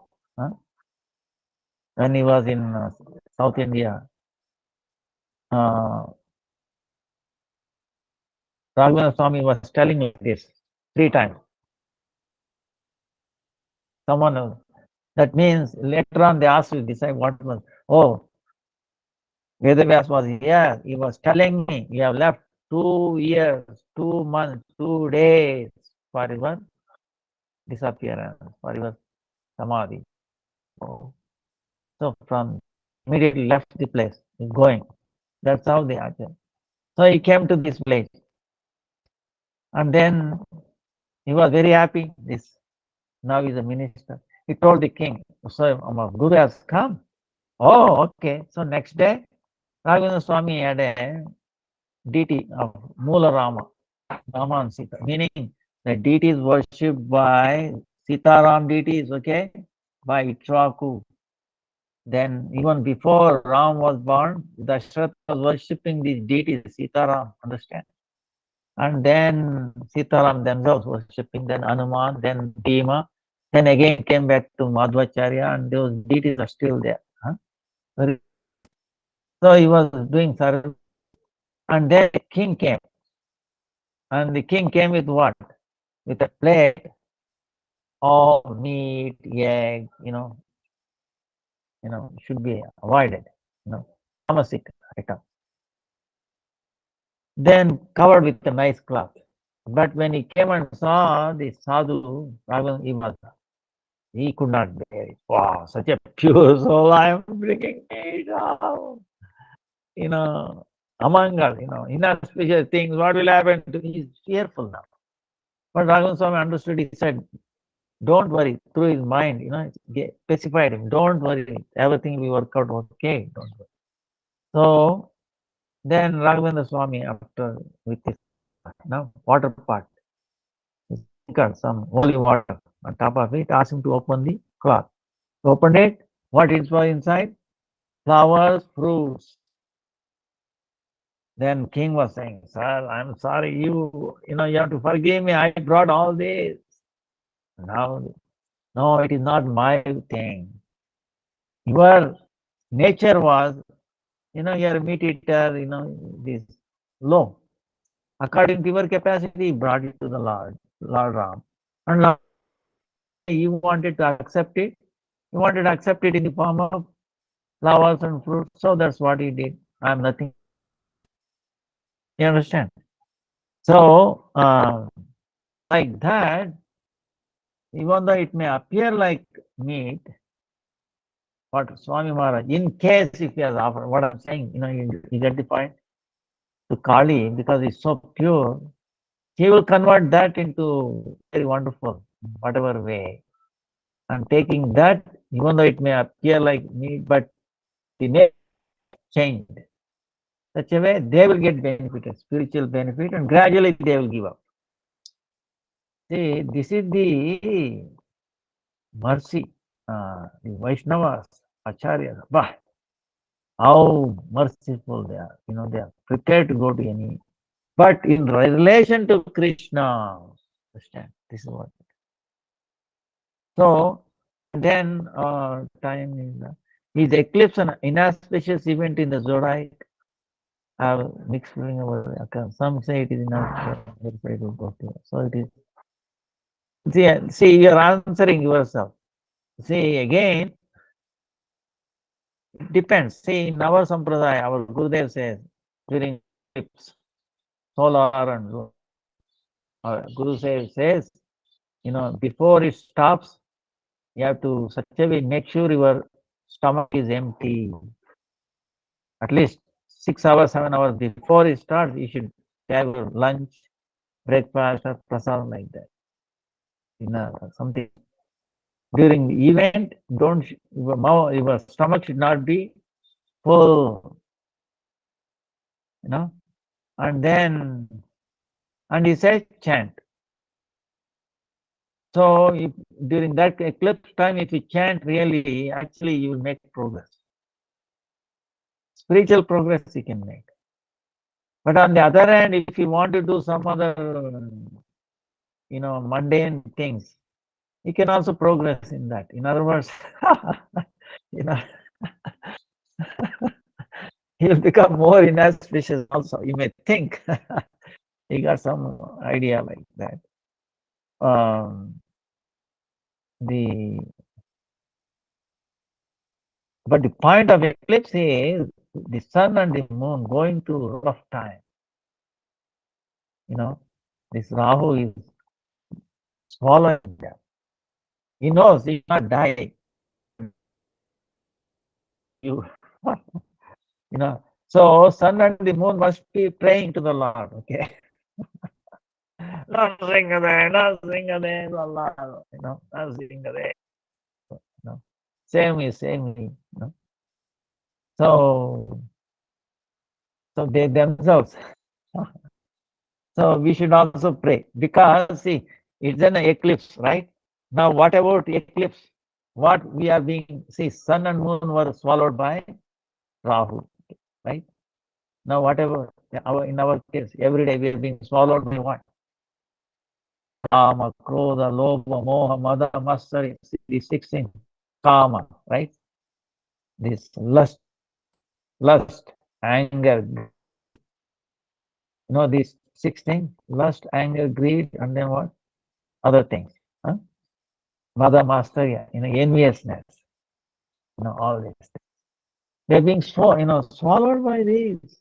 when he was in South India. Raghavendra Swami was telling me this 3 times. someone else. That means later on they asked to decide what was. Oh, Vedavyas was here. He was telling me, you have left 2 years, 2 months, 2 days for your disappearance, for your samadhi. Oh. So from immediately left the place, he's going. That's how they are. So he came to this place. And then he was very happy. This now he's a minister. He told the king, so our Guru has come. Oh, okay. So next day, Raghavendra Swami had a deity of Mula Rama, Rama and Sita, meaning the deity is worshipped by Sitaram deities, okay, by Itraku. Then even before Ram was born, Dashrath was worshipping these deities, Sitaram, understand? And then Sitaram themselves worshipping, then Hanuman, then Bhima, then again came back to Madhvacharya, and those deities are still there. Huh? So he was doing service, and then the king came. And the king came with what? With a plate of meat, egg, should be avoided, tamasic item. Then covered with a nice cloth. But when he came and saw the sadhu, he could not bear it. Wow, such a pure soul, I am bringing it out. Among us, inauspicious things, what will happen to me? He's fearful now. But Raghavan Swami understood, he said, don't worry, through his mind, specified him, don't worry, everything will work out okay, don't worry. So then Raghavendra Swami, after with his water pot, he got some holy water on top of it, asked him to open the cloth. He opened it, what is was inside? Flowers, fruits. Then king was saying, sir, I'm sorry, you have to forgive me, I brought all this. Now, no, it is not my thing. Your nature was, you're a meat eater, this low. According to your capacity, brought it to the Lord Ram. And Lord, you wanted to accept it. You wanted to accept it in the form of flowers and fruits. So that's what he did. I'm nothing. You understand? So, like that, even though it may appear like meat, what Swami Maharaj, in case if he has offered, what I'm saying, you get the point? To Kali, because it's so pure, he will convert that into very wonderful, whatever way. And taking that, even though it may appear like meat, but the nature changed. Such a way they will get benefit, a spiritual benefit, and gradually they will give up. See, this is the mercy. The Vaishnavas, Acharyas, but how merciful they are. They are prepared to go to any. But in relation to Krishna, understand, this is what. So then time is eclipse an inauspicious event in the zodiac. I have mixed feeling about it. Some say it is inauspicious. So it is. See, you are answering yourself. See, again, it depends. See, in our sampradaya, our Gurudev says during eclipse, solar and our Guru says, before it stops, you have to such a way make sure your stomach is empty. At least 6 hours, 7 hours before it starts, you should have your lunch, breakfast, or prasad like that. Something during the event, your stomach should not be full, and then, and he says chant. So if during that eclipse time, if you chant really, actually you will make progress. Spiritual progress you can make. But on the other hand, if you want to do some other, mundane things, you can also progress in that. In other words, you'll become more inauspicious also. You may think you got some idea like that. the but the point of eclipse is the sun and the moon going through road of time. This Rahu is swallowing them. He knows he will not die. You, So sun and the moon must be praying to the Lord. Okay. Not Singade, not Singade, Allah. Not Singade. Same me. So they themselves. So we should also pray because see, it's an eclipse, right? Now, what about eclipse? What we are being, see, sun and moon were swallowed by Rahu, right? Now, whatever, in our case, every day we are being swallowed by what? Kama, Krodha, Lobha, Moha, Mada, Matsari, these 16, Kama, right? This lust, anger, these 16, lust, anger, greed, and then what? Other things. Huh? Mada, Matsarya, enviousness, all these things. They're being swallowed by these.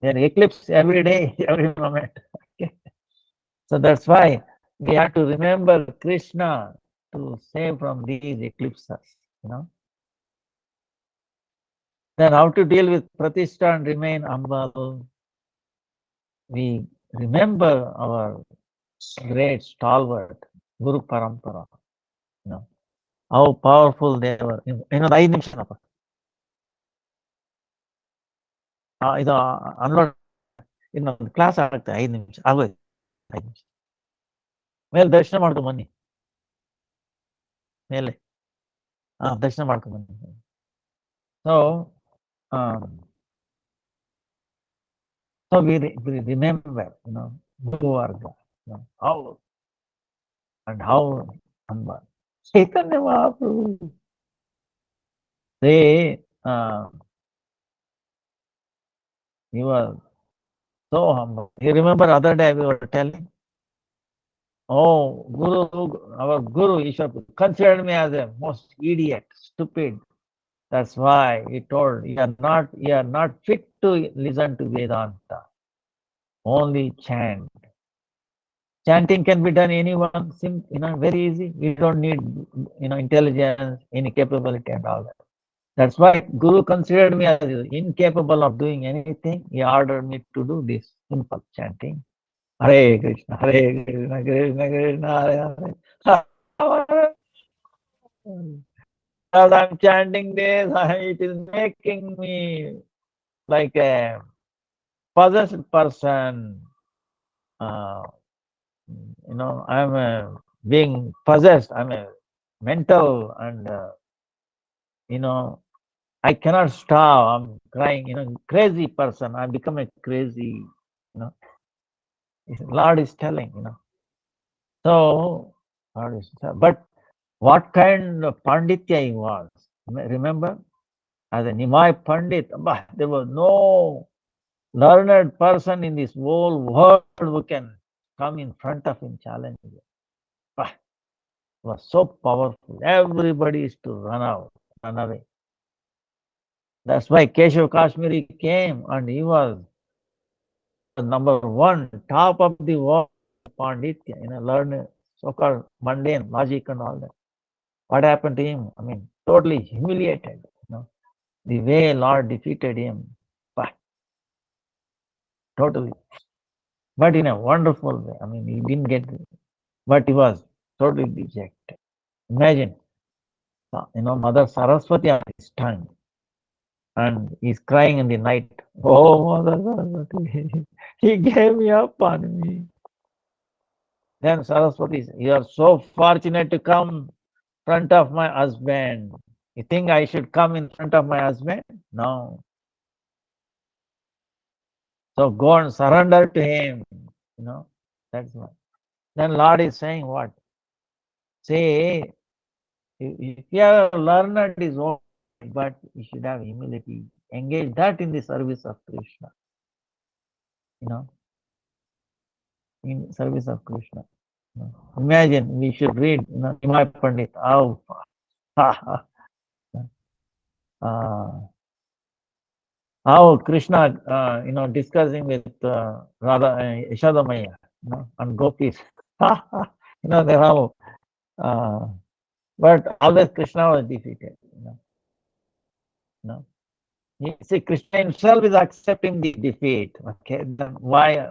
They're eclipsed every day, every moment. Okay. So that's why we have to remember Krishna to save from these eclipses. Then how to deal with Pratishtha and remain humble? We remember our great stalwart, Guru Parampara. How powerful they were. The 5 ನಿಮಿಷ ಇದು unload ಇನ್ನೊಂದು class ಆಗುತ್ತೆ 5 ನಿಮಿಷ ಆಗೋಯ್ತು 5 ನಿಮಿಷ ಮೇಲೆ ದರ್ಶನ ಮಾಡ್ಕೊಂಡು ಬನ್ನಿ ಮೇಲೆ ದರ್ಶನ ಮಾಡ್ಕೊಂಡು ಬನ್ನಿ. So we remember, Guru Varga, how and how humble. Chaitanya Mahaprabhu, they he was so humble. You remember other day we were telling, our Guru Ishwar considered me as a most idiot, stupid. That's why he told, you are not fit to listen to Vedanta. Only chant. Chanting can be done anyone, very easy. We don't need, intelligence, any capability and all that. That's why Guru considered me as incapable of doing anything. He ordered me to do this simple chanting. Hare Krishna, Hare Krishna, Krishna Krishna, Hare Hare. As I'm chanting this, it is making me like a possessed person. I'm being possessed. I'm a mental and, I cannot stop. I'm crying, crazy person. I become a crazy, Lord is telling, So, Lord is, but what kind of Panditya he was? Remember? As a Nimai Pandit, there was no learned person in this whole world who can come in front of him, challenge him. It was so powerful. Everybody is to run away. That's why Keshav Kashmiri came and he was number 1, top of the world, Panditya, learned so-called mundane logic and all that. What happened to him? Totally humiliated. The way Lord defeated him, totally. But in a wonderful way. He didn't get it, but he was totally dejected. Imagine, Mother Saraswati on his tongue, and he's crying in the night. Oh, Mother Saraswati, he gave me up on me. Then Saraswati, you are so fortunate to come in front of my husband. You think I should come in front of my husband? No. So go and surrender to him. That's what. Then Lord is saying what? Say, if you have learned is all, but you should have humility. Engage that in the service of Krishna. In service of Krishna. Imagine we should read, Nimai Pandit, how, how Krishna, discussing with Radha, Yashodamaya, and gopis. They have, but always Krishna was defeated. See, Krishna himself is accepting the defeat. Okay, then why,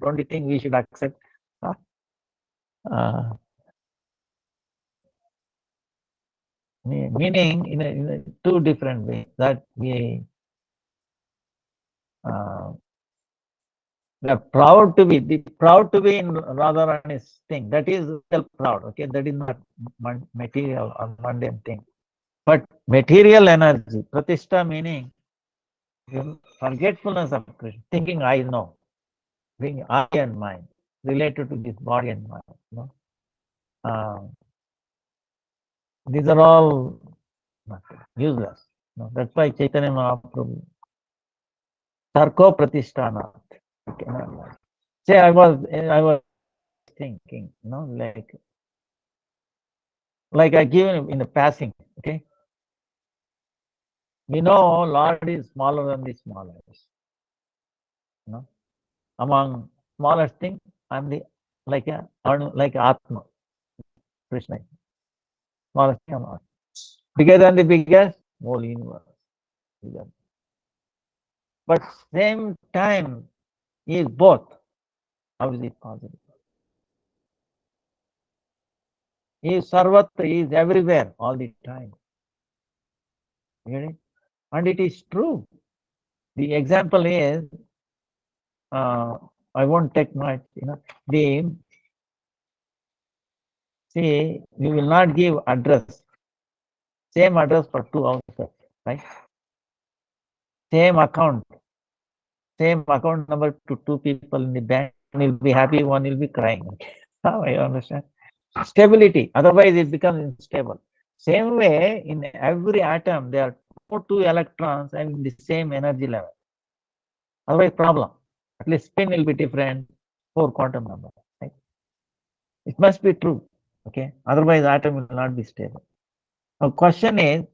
don't you think we should accept? Uh, Meaning in a two different ways that we are proud to be in Radharani's thing. That is real proud. Okay, that is not material or mundane thing. But material energy, pratishtha, meaning forgetfulness of Krishna, thinking I know, being I and mind related to this body and mind. These are all useless. That's why Chaitanya Mahaprabhu, Tarko Pratishtana. Say I was thinking, like I give in the passing, okay? We know Lord is smaller than the smallest. Among smallest thing, I'm the like Atma, Krishna. Smallest thing, I'm bigger than the biggest, whole universe. But same time, he is both. How is it possible? He is sarvatra, he is everywhere all the time. You get it? And it is true. The example is, I won't take much, see, we will not give address, same address for two houses, right? Same account number to two people in the bank. One will be happy, one will be crying. How I understand? Stability, otherwise it becomes unstable. Same way, in every atom, there are two electrons having the same energy level. Otherwise, problem. At least spin will be different, 4 quantum number. Right? It must be true. Okay. Otherwise, atom will not be stable. Now, question is,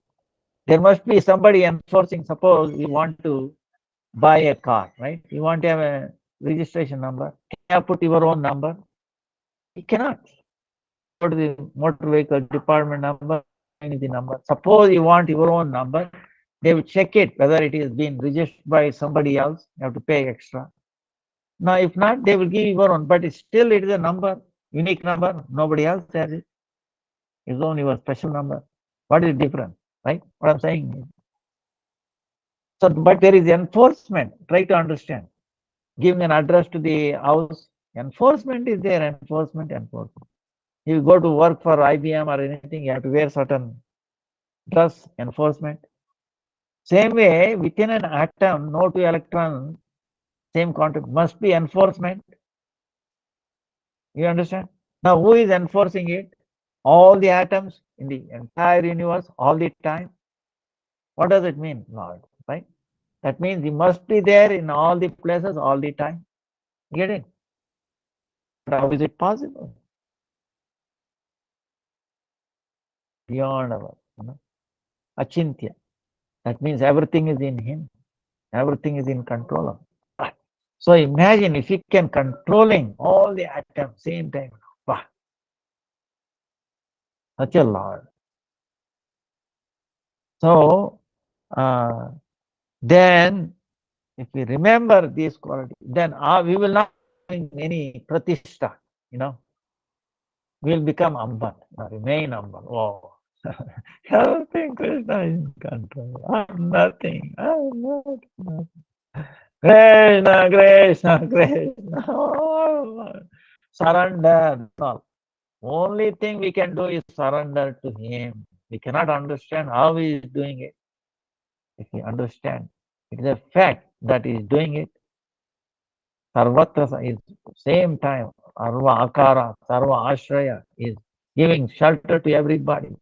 there must be somebody enforcing. Suppose you want to buy a car, right? You want to have a registration number. Can you put your own number? You cannot. Go to the motor vehicle department number, the number. Suppose you want your own number, they will check it whether it is being registered by somebody else. You have to pay extra. Now, if not, they will give you your own, but it is a number, unique number. Nobody else has it. It's only your special number. What is different, right? What I'm saying. So, but there is enforcement. Try to understand. Giving an address to the house, enforcement is there. Enforcement. You go to work for IBM or anything, you have to wear certain dress. Enforcement. Same way, within an atom, no two electrons, same quantum, must be enforcement. You understand? Now, who is enforcing it? All the atoms in the entire universe, all the time. What does it mean, Lord? Right? That means he must be there in all the places, all the time. Get it? But how is it possible? Beyond our, achintya. That means everything is in him. Everything is in control of him. So imagine if he can controlling all the atoms same time. Wow. Such a Lord. So then if we remember these qualities, then we will not have any pratishtha, we will become Amban, remain Amban. Oh, everything Krishna is in control. I'm nothing. Krishna, Krishna, Krishna. Oh, surrender. All. Only thing we can do is surrender to him. We cannot understand how he is doing it. If we understand, it is a fact that he is doing it. Sarvatra is same time. Arva Akara, Sarva Ashraya is giving shelter to everybody.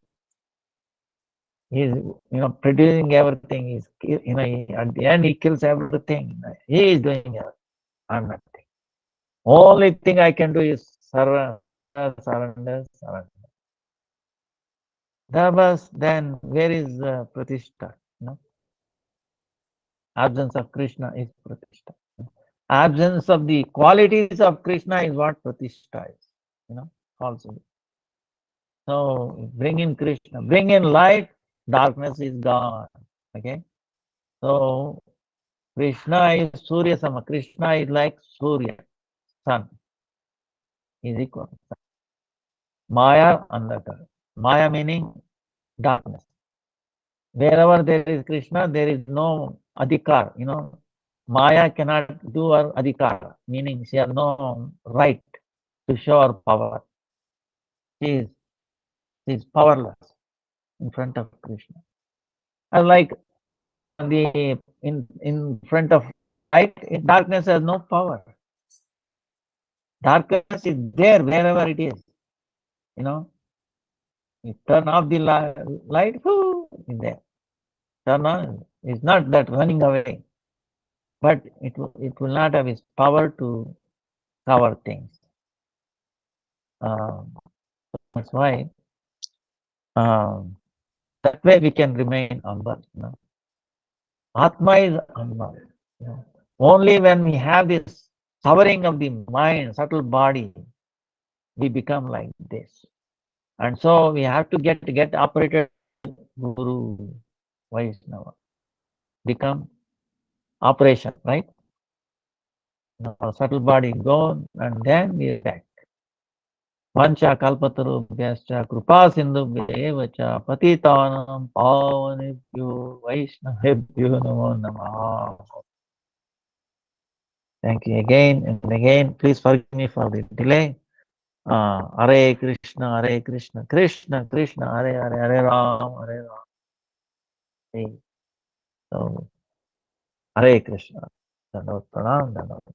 He is, producing everything. At the end he kills everything. He is doing it. I'm nothing. Only thing I can do is surrender surrender, surrender. Thus, then where is Pratishtha? Absence of Krishna is Pratishtha. Absence of the qualities of Krishna is what Pratishtha is. Also. So bring in Krishna, bring in light, darkness is gone. Okay. So Krishna is Surya Sama. Krishna is like Surya, sun. Is equal. Maya undertone. Maya meaning darkness. Wherever there is Krishna, there is no adhikar. Maya cannot do her adhikar, meaning she has no right to show her power. She is powerless in front of Krishna. Like in front of light, darkness has no power. Darkness is there wherever it is. You turn off the light, it's there. Turn on, it's not that running away, but it will not have its power to cover things. That's why that way we can remain humble. Atma is humble. Only when we have this covering of the mind, subtle body, we become like this. And so we have to get operated Guru, Vaishnava. Become operation, right? Our subtle body gone, and then we attack. Vancha kalpatarubhyascha kripa sindhubhyevacha patitanam pavanebhyo vaishnavebhyo namo namah. Thank you again and again. Please forgive me for the delay. Hare Krishna, Krishna Krishna, Hare Ram, Hare Ram. So, Hare Krishna. Dandavata Pranam, Dandavata.